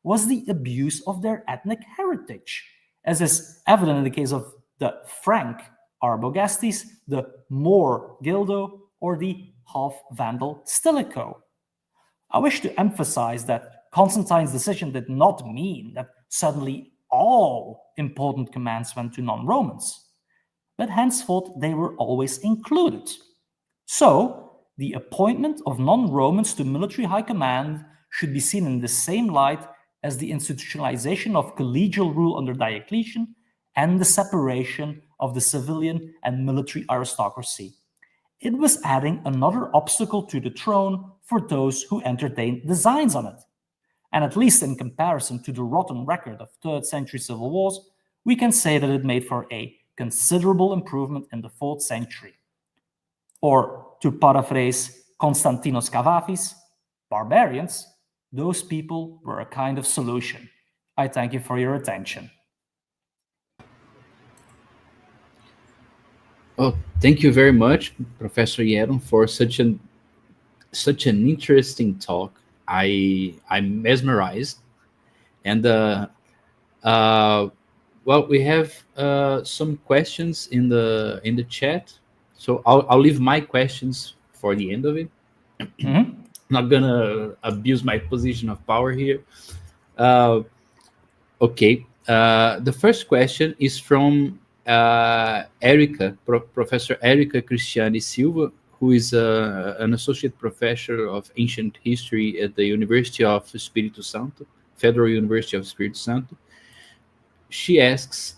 was the abuse of their ethnic heritage, as is evident in the case of the Frank Arbogastes, the Moor Gildo, or the half-Vandal Stilicho. I wish to emphasize that Constantine's decision did not mean that suddenly all important commands went to non-Romans, but henceforth they were always included. So, the appointment of non-Romans to military high command should be seen in the same light as the institutionalization of collegial rule under Diocletian and the separation of the civilian and military aristocracy. It was adding another obstacle to the throne for those who entertained designs on it. And at least in comparison to the rotten record of 3rd century civil wars, we can say that it made for a considerable improvement in the 4th century. Or to paraphrase Konstantinos Kavafis, barbarians, those people were a kind of solution. I thank you for your attention. Oh, thank you very much, Professor Jeroen, for such an interesting talk. I'm mesmerized, and well, we have some questions in the chat, so I'll leave my questions for the end of it. Mm-hmm. Not gonna abuse my position of power here. Okay, the first question is from Erica, Professor Erica Cristiane Silva, who is an associate professor of ancient history at the University of Espírito Santo, Federal University of Espírito Santo. She asks,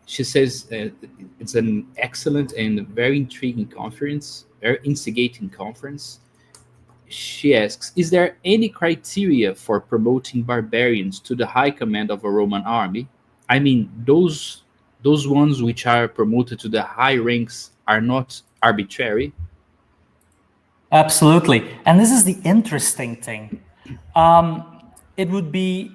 she says it's an excellent and very intriguing conference, very instigating conference. She asks, is there any criteria for promoting barbarians to the high command of a Roman army? I mean, those ones which are promoted to the high ranks are not arbitrary? Absolutely. And this is the interesting thing. It would be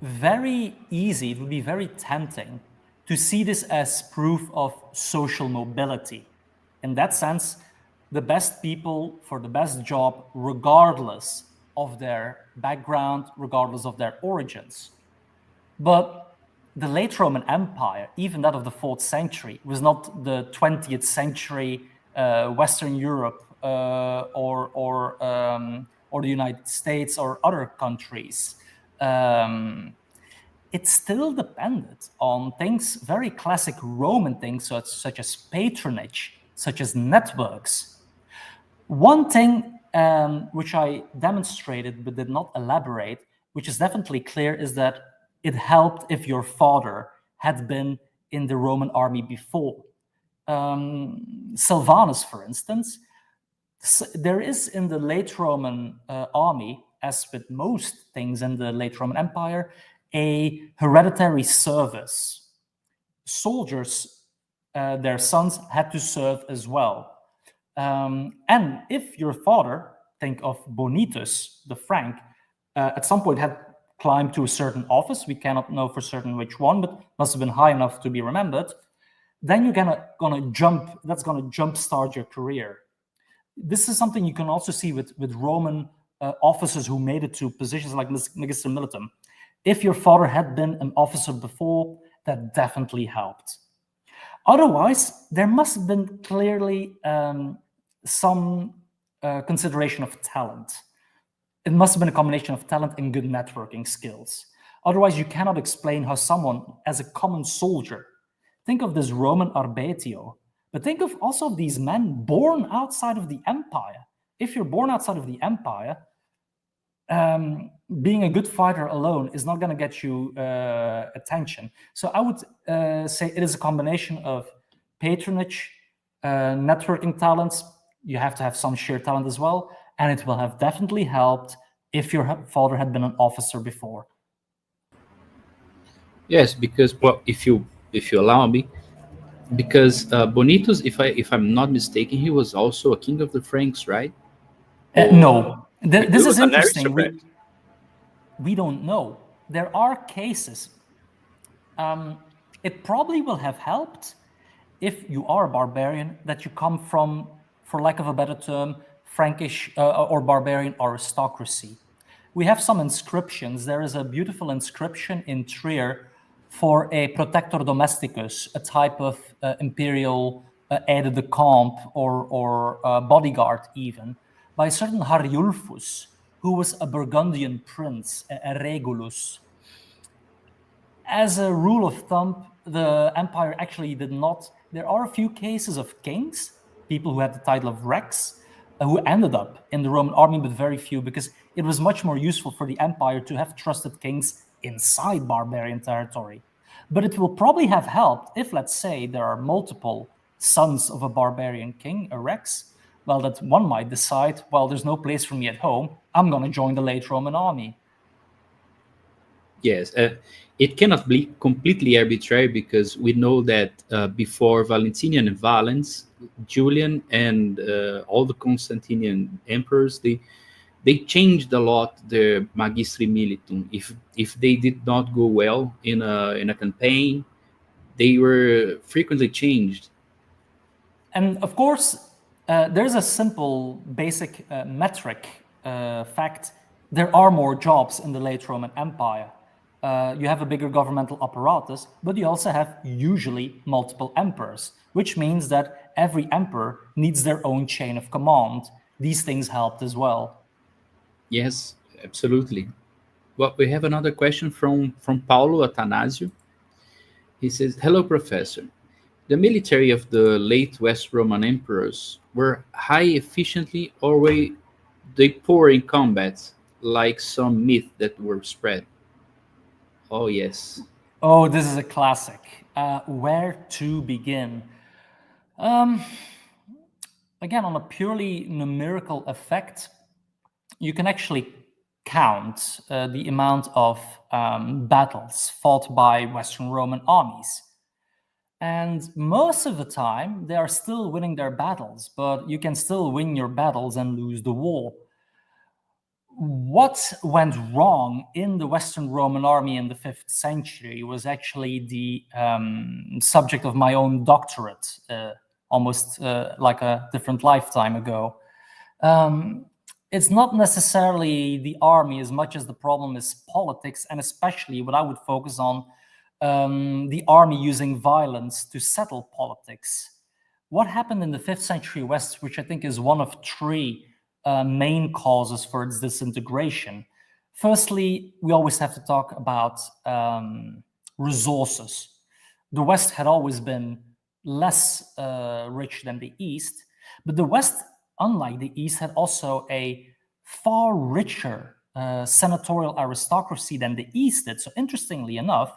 very easy, it would be very tempting to see this as proof of social mobility. In that sense, the best people for the best job, regardless of their background, regardless of their origins. But the late Roman Empire, even that of the 4th century, was not the 20th century Western Europe or the United States or other countries. It still depended on things, very classic Roman things, such as patronage, such as networks. One thing which I demonstrated but did not elaborate, which is definitely clear, is that it helped if your father had been in the Roman army before. Silvanus, for instance, there is in the late Roman army, as with most things in the late Roman Empire, a hereditary service. Soldiers, their sons, had to serve as well. And if your father, think of Bonitus the Frank, at some point had climbed to a certain office, we cannot know for certain which one, but must have been high enough to be remembered, then you're gonna jumpstart your career. This is something you can also see with Roman officers who made it to positions like Magister Militum. If your father had been an officer before, that definitely helped. Otherwise, there must have been clearly some consideration of talent. It must have been a combination of talent and good networking skills. Otherwise, you cannot explain how someone, as a common soldier, think of this Roman arbetio, but think of also of these men born outside of the empire. If you're born outside of the empire, being a good fighter alone is not going to get you attention. So I would say it is a combination of patronage, networking talents. You have to have some sheer talent as well, and it will have definitely helped if your father had been an officer before. Yes, because, well, if you allow me, because Bonitus, if I'm not mistaken, he was also a king of the Franks, right? No, this is an interesting. aristocrat. We don't know. There are cases. It probably will have helped if you are a barbarian that you come from, for lack of a better term, Frankish or barbarian aristocracy. We have some inscriptions. There is a beautiful inscription in Trier for a protector domesticus, a type of imperial aide de camp or bodyguard even, by a certain Hariulfus, who was a Burgundian prince, a Regulus. As a rule of thumb, the empire actually did not. There are a few cases of kings, people who had the title of Rex, who ended up in the Roman army, but very few, because it was much more useful for the empire to have trusted kings inside barbarian territory. But it will probably have helped if, let's say, there are multiple sons of a barbarian king, a Rex, well, that one might decide, well, there's no place for me at home, I'm going to join the late Roman army. Yes, it cannot be completely arbitrary because we know that before Valentinian and Valens, Julian and all the Constantinian emperors, they changed a lot their magistri militum. If they did not go well in a campaign, they were frequently changed. And of course, there's a simple, basic metric fact. There are more jobs in the late Roman Empire. You have a bigger governmental apparatus, but you also have usually multiple emperors, which means that every emperor needs their own chain of command. These things helped as well. Yes, absolutely. Well, we have another question from Paulo Atanasio. He says, "Hello, Professor. The military of the late West Roman emperors were high efficiently, or were they poor in combat, like some myth that were spread?" Oh, yes. Oh, this is a classic. Where to begin? Again, on a purely numerical effect, you can actually count the amount of battles fought by Western Roman armies. And most of the time, they are still winning their battles, but you can still win your battles and lose the war. What went wrong in the Western Roman army in the 5th century was actually the subject of my own doctorate, almost like a different lifetime ago. It's not necessarily the army as much as the problem is politics, and especially what I would focus on, the army using violence to settle politics. What happened in the 5th century West, which I think is one of 3 main causes for its disintegration. Firstly, we always have to talk about resources. The West had always been less rich than the East, but the West, unlike the East, had also a far richer senatorial aristocracy than the East did. So interestingly enough,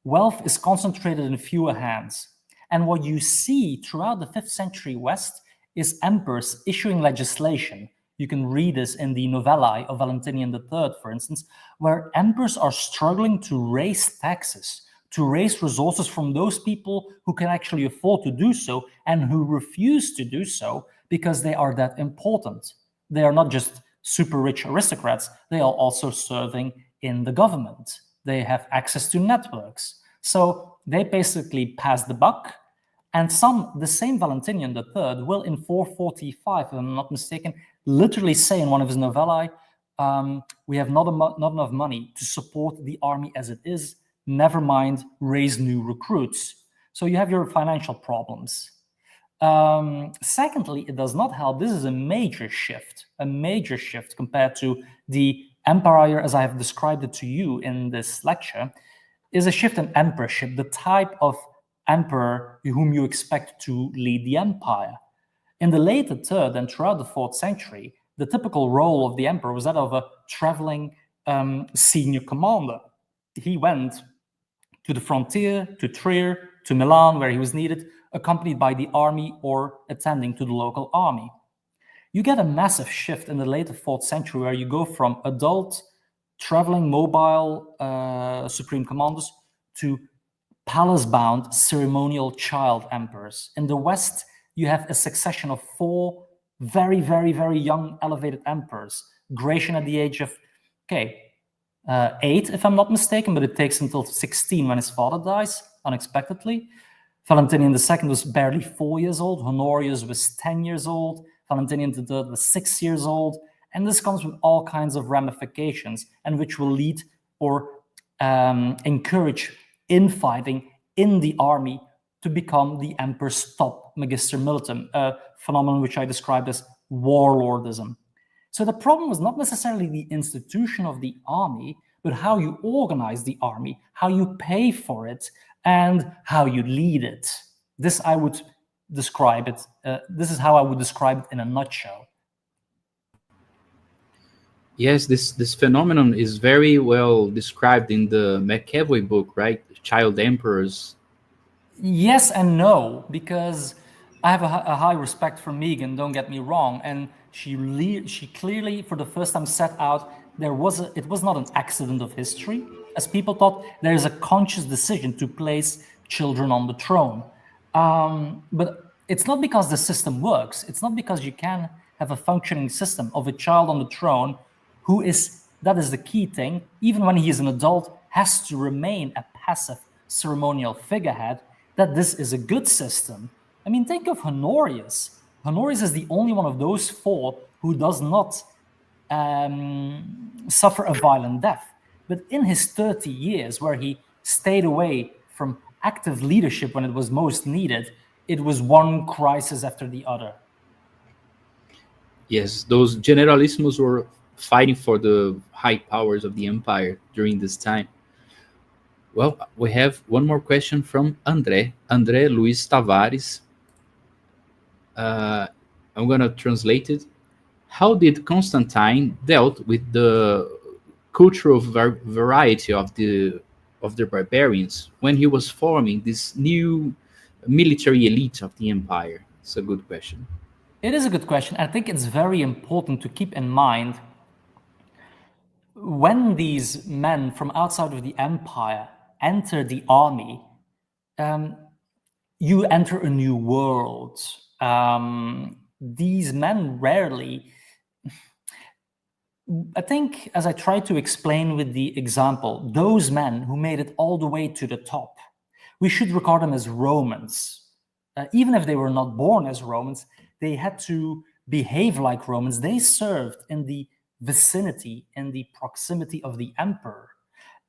wealth is concentrated in fewer hands. And what you see throughout the 5th century West is emperors issuing legislation. You can read this in the novellae of Valentinian III, for instance, where emperors are struggling to raise taxes, to raise resources from those people who can actually afford to do so and who refuse to do so because they are that important. They are not just super rich aristocrats, they are also serving in the government. They have access to networks. So they basically pass the buck. And the same Valentinian III will in 445, if I'm not mistaken, literally say in one of his novellae, we have not enough money to support the army as it is, never mind raise new recruits. So you have your financial problems. Secondly, it does not help. This is a major shift compared to the empire as I have described it to you in this lecture, is a shift in emperorship, the type of emperor whom you expect to lead the empire. In the later 3rd and throughout the 4th century, the typical role of the emperor was that of a traveling senior commander. He went to the frontier, to Trier, to Milan, where he was needed, accompanied by the army or attending to the local army. You get a massive shift in the later 4th century where you go from adult, traveling, mobile supreme commanders to palace-bound ceremonial child emperors. In the West, you have a succession of 4 very, very, very young elevated emperors. Gratian at the age of, 8, if I'm not mistaken, but it takes until 16 when his father dies, unexpectedly. Valentinian II was barely 4 years old. Honorius was 10 years old. Valentinian III was 6 years old. And this comes with all kinds of ramifications, and which will lead or encourage infighting in the army to become the emperor's top magister militum, a phenomenon which I described as warlordism. So the problem was not necessarily the institution of the army, but how you organize the army, how you pay for it, and how you lead it. This I would describe it. This is how I would describe it in a nutshell. Yes, this phenomenon is very well described in the McEvoy book, right? Child Emperors. Yes and no, because I have a high respect for Megan, don't get me wrong, and she clearly, for the first time, set out it was not an accident of history. as people thought there is a conscious decision to place children on the throne. But it's not because the system works. It's not because you can have a functioning system of a child on the throne who is, that is the key thing, even when he is an adult, has to remain a passive ceremonial figurehead, that this is a good system. I mean, think of Honorius. Honorius is the only one of those four who does not suffer a violent death. But in his 30 years, where he stayed away from active leadership when it was most needed, it was one crisis after the other. Yes, those generalissimus were fighting for the high powers of the empire during this time. Well, we have one more question from André Luiz Tavares. I'm going to translate it. How did Constantine dealt with the cultural variety of the barbarians when he was forming this new military elite of the empire? It's a good question. It is a good question. I think it's very important to keep in mind when these men from outside of the empire enter the army, you enter a new world. These men rarely, I think, as I tried to explain with the example, those men who made it all the way to the top, we should regard them as Romans. Even if they were not born as Romans, they had to behave like Romans. They served in the vicinity, in the proximity of the emperor.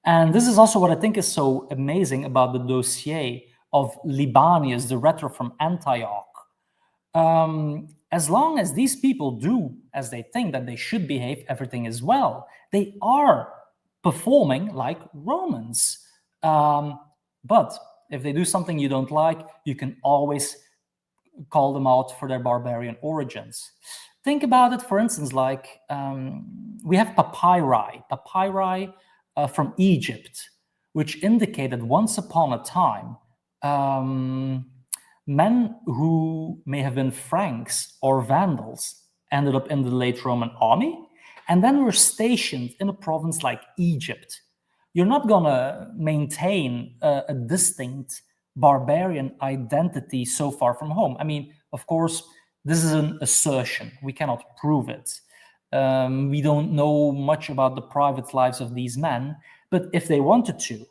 And this is also what I think is so amazing about the dossier of Libanius, the rhetor from Antioch. As long as these people do as they think that they should behave, everything is well. They are performing like Romans. But if they do something you don't like, you can always call them out for their barbarian origins. Think about it, for instance, like we have papyri from Egypt, which indicate that once upon a time, men who may have been Franks or Vandals ended up in the late Roman army and then were stationed in a province like Egypt. You're not going to maintain a distinct barbarian identity so far from home. I mean, of course, this is an assertion. We cannot prove it. We don't know much about the private lives of these men, but if they wanted to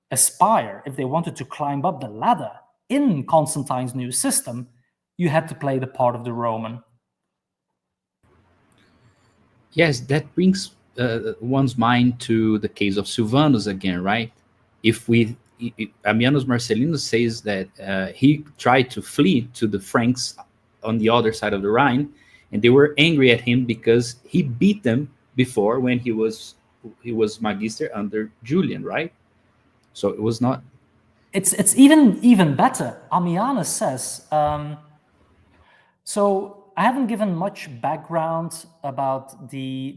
aspire, if they wanted to climb up the ladder in Constantine's new system, you had to play the part of the Roman. Yes, that brings one's mind to the case of Silvanus again, right? Ammianus Marcellinus says that he tried to flee to the Franks on the other side of the Rhine, and they were angry at him because he beat them before when he was magister under Julian, right? So it was not. It's even better. Ammianus says. So I haven't given much background about the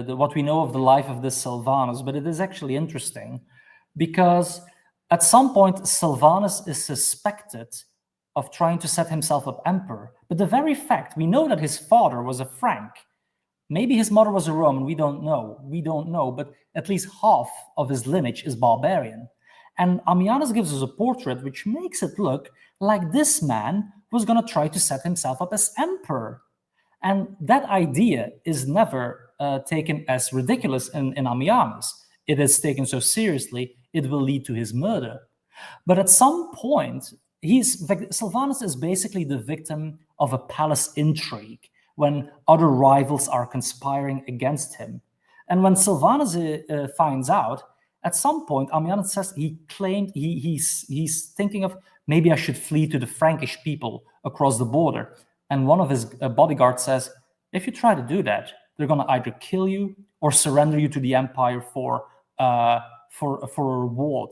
what we know of the life of this Silvanus, but it is actually interesting because at some point Silvanus is suspected of trying to set himself up emperor. But the very fact, we know that his father was a Frank. Maybe his mother was a Roman, we don't know, but at least half of his lineage is barbarian. And Ammianus gives us a portrait which makes it look like this man was going to try to set himself up as emperor. And that idea is never taken as ridiculous in Ammianus. It is taken so seriously, it will lead to his murder. But at some point, Silvanus is basically the victim of a palace intrigue when other rivals are conspiring against him. And when Silvanus finds out, at some point, Ammianus says he claimed he's thinking of, maybe I should flee to the Frankish people across the border. And one of his bodyguards says, if you try to do that, they're going to either kill you or surrender you to the empire for a reward.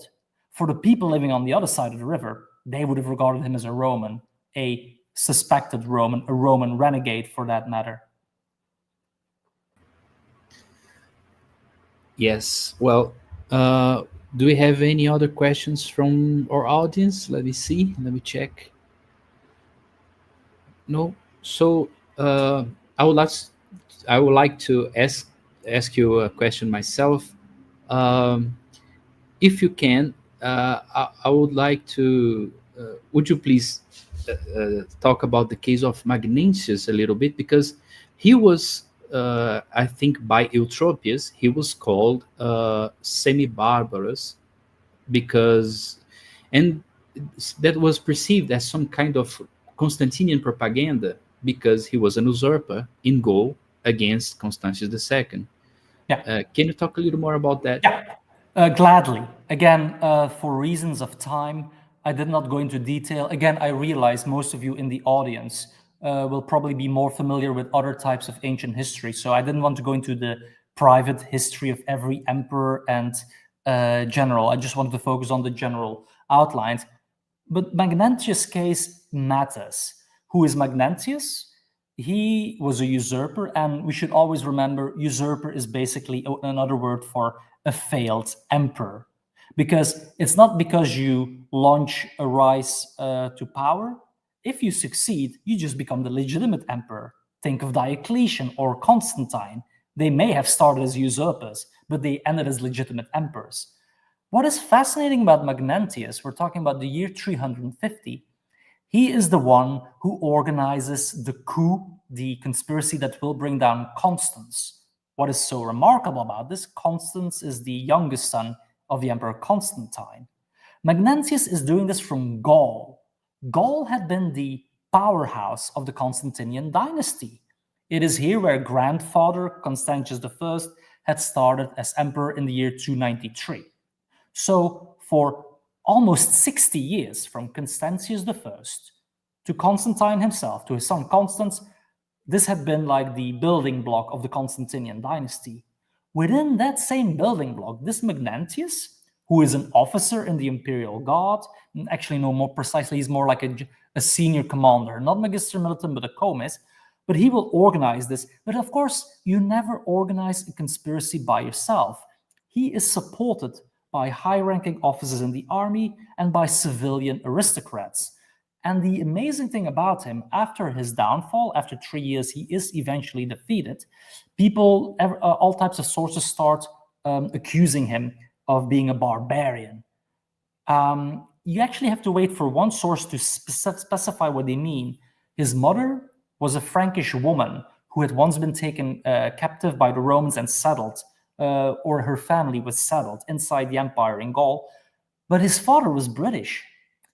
For the people living on the other side of the river, they would have regarded him as a Roman, a suspected Roman, a Roman renegade for that matter. Yes. Well, do we have any other questions from our audience? Let me see. Let me check. No. So I would like to ask you a question myself. if you can, I would like to, would you please talk about the case of Magnentius a little bit, because he was, I think by Eutropius, he was called semi-barbarous, because, and that was perceived as some kind of Constantinian propaganda, because he was an usurper in Gaul against Constantius II. Yeah. Can you talk a little more about that? Yeah, gladly. Again, for reasons of time, I did not go into detail. Again, I realize most of you in the audience will probably be more familiar with other types of ancient history. So I didn't want to go into the private history of every emperor and general. I just wanted to focus on the general outlines. But Magnentius' case matters. Who is Magnentius? He was a usurper, and we should always remember usurper is basically another word for a failed emperor. Because it's not because you launch a rise to power. If you succeed, you just become the legitimate emperor. Think of Diocletian or Constantine. They may have started as usurpers, but they ended as legitimate emperors. What is fascinating about Magnentius, we're talking about the year 350, he is the one who organizes the coup, the conspiracy that will bring down Constans. What is so remarkable about this? Constans is the youngest son of the Emperor Constantine. Magnentius is doing this from Gaul. Gaul had been the powerhouse of the Constantinian dynasty. It is here where grandfather Constantius I had started as emperor in the year 293. So for almost 60 years, from Constantius I to Constantine himself, to his son Constans, this had been like the building block of the Constantinian dynasty. Within that same building block, this Magnentius, who is an officer in the Imperial Guard, and actually no, more precisely, he's more like a senior commander, not Magister Militum, but a comis, but he will organize this. But of course, you never organize a conspiracy by yourself. He is supported by high-ranking officers in the army and by civilian aristocrats. And the amazing thing about him, after his downfall, after 3 years, he is eventually defeated. People, all types of sources start accusing him of being a barbarian. You actually have to wait for one source to specify what they mean. His mother was a Frankish woman who had once been taken captive by the Romans and settled, or her family was settled inside the empire in Gaul. But his father was British.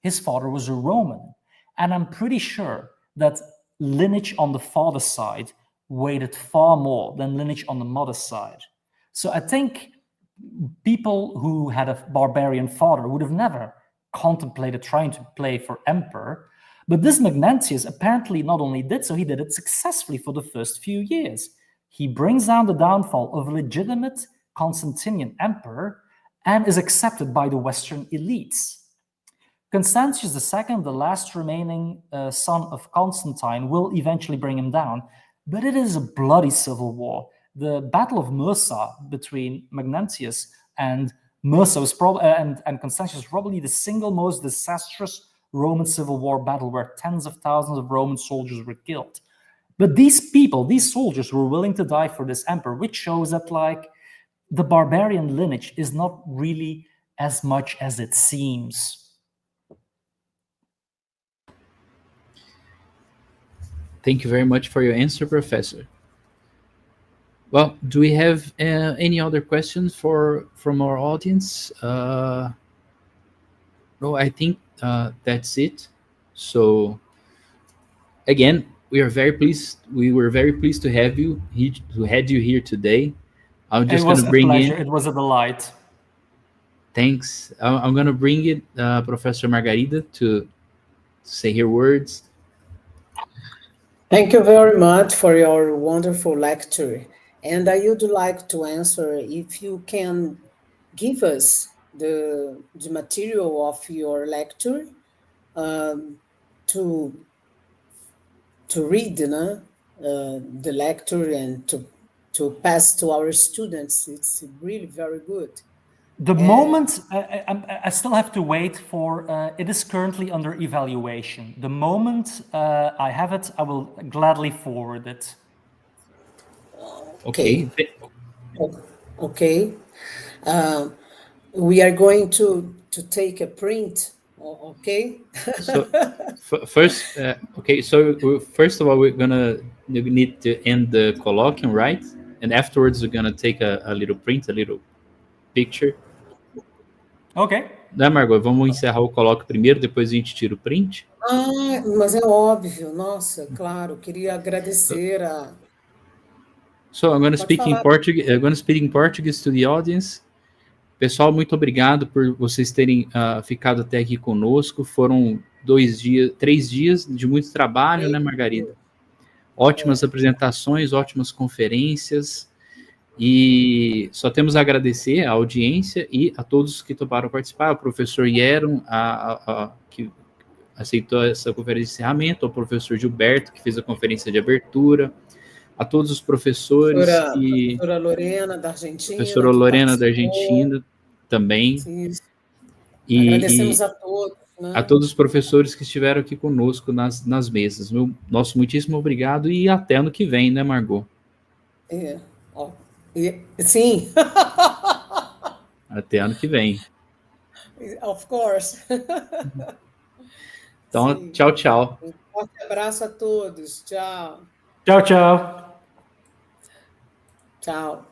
His father was a Roman. And I'm pretty sure that lineage on the father's side weighted far more than lineage on the mother's side. So I think people who had a barbarian father would have never contemplated trying to play for emperor. But this Magnentius apparently not only did so, he did it successfully for the first few years. He brings down the downfall of a legitimate Constantinian emperor and is accepted by the Western elites. Constantius II, the last remaining son of Constantine, will eventually bring him down, but it is a bloody civil war. The Battle of Mursa between Magnentius and and Constantius was probably the single most disastrous Roman civil war battle where tens of thousands of Roman soldiers were killed. But these people, these soldiers, were willing to die for this emperor, which shows that like the barbarian lineage is not really as much as it seems. Thank you very much for your answer, Professor. Well, do we have any other questions from our audience? No, I think that's it. So, again, we were very pleased to have you here today. I'm just going to bring in. It was a delight. Thanks. I'm going to bring in Professor Margarida to say her words. Thank you very much for your wonderful lecture. And I would like to answer if you can give us the material of your lecture to read the lecture and to pass to our students. It's really very good. The moment, I still have to wait for, it is currently under evaluation. The moment I have it, I will gladly forward it. Okay. We are going to take a print, okay? So first, okay. So first of all, we need to end the colloquium, right? And afterwards, we're gonna take a little print, a little picture. Ok. Né, Margot? Vamos encerrar o colóquio primeiro, depois a gente tira o print. Ah, mas é óbvio, nossa, claro, queria agradecer a... So I'm going to Pode speak in falar. Portuguese. I'm going to speak in Portuguese to the audience. Pessoal, muito obrigado por vocês terem ficado até aqui conosco. Foram 3 dias de muito trabalho, né, Margarida? Ótimas apresentações, ótimas conferências. E só temos a agradecer à audiência e a todos que toparam participar, ao professor Jeroen, que aceitou essa conferência de encerramento, ao professor Gilberto, que fez a conferência de abertura, a todos os professores Professora Lorena, da Argentina. Professora Lorena, da Argentina, também. Sim. Agradecemos a todos. Né? A todos os professores que estiveram aqui conosco nas mesas. Nosso muitíssimo obrigado e até ano que vem, né, Margot? Sim. Até ano que vem. Of course. Então, sim. Tchau, tchau. Um forte abraço a todos. Tchau. Tchau, tchau. Tchau.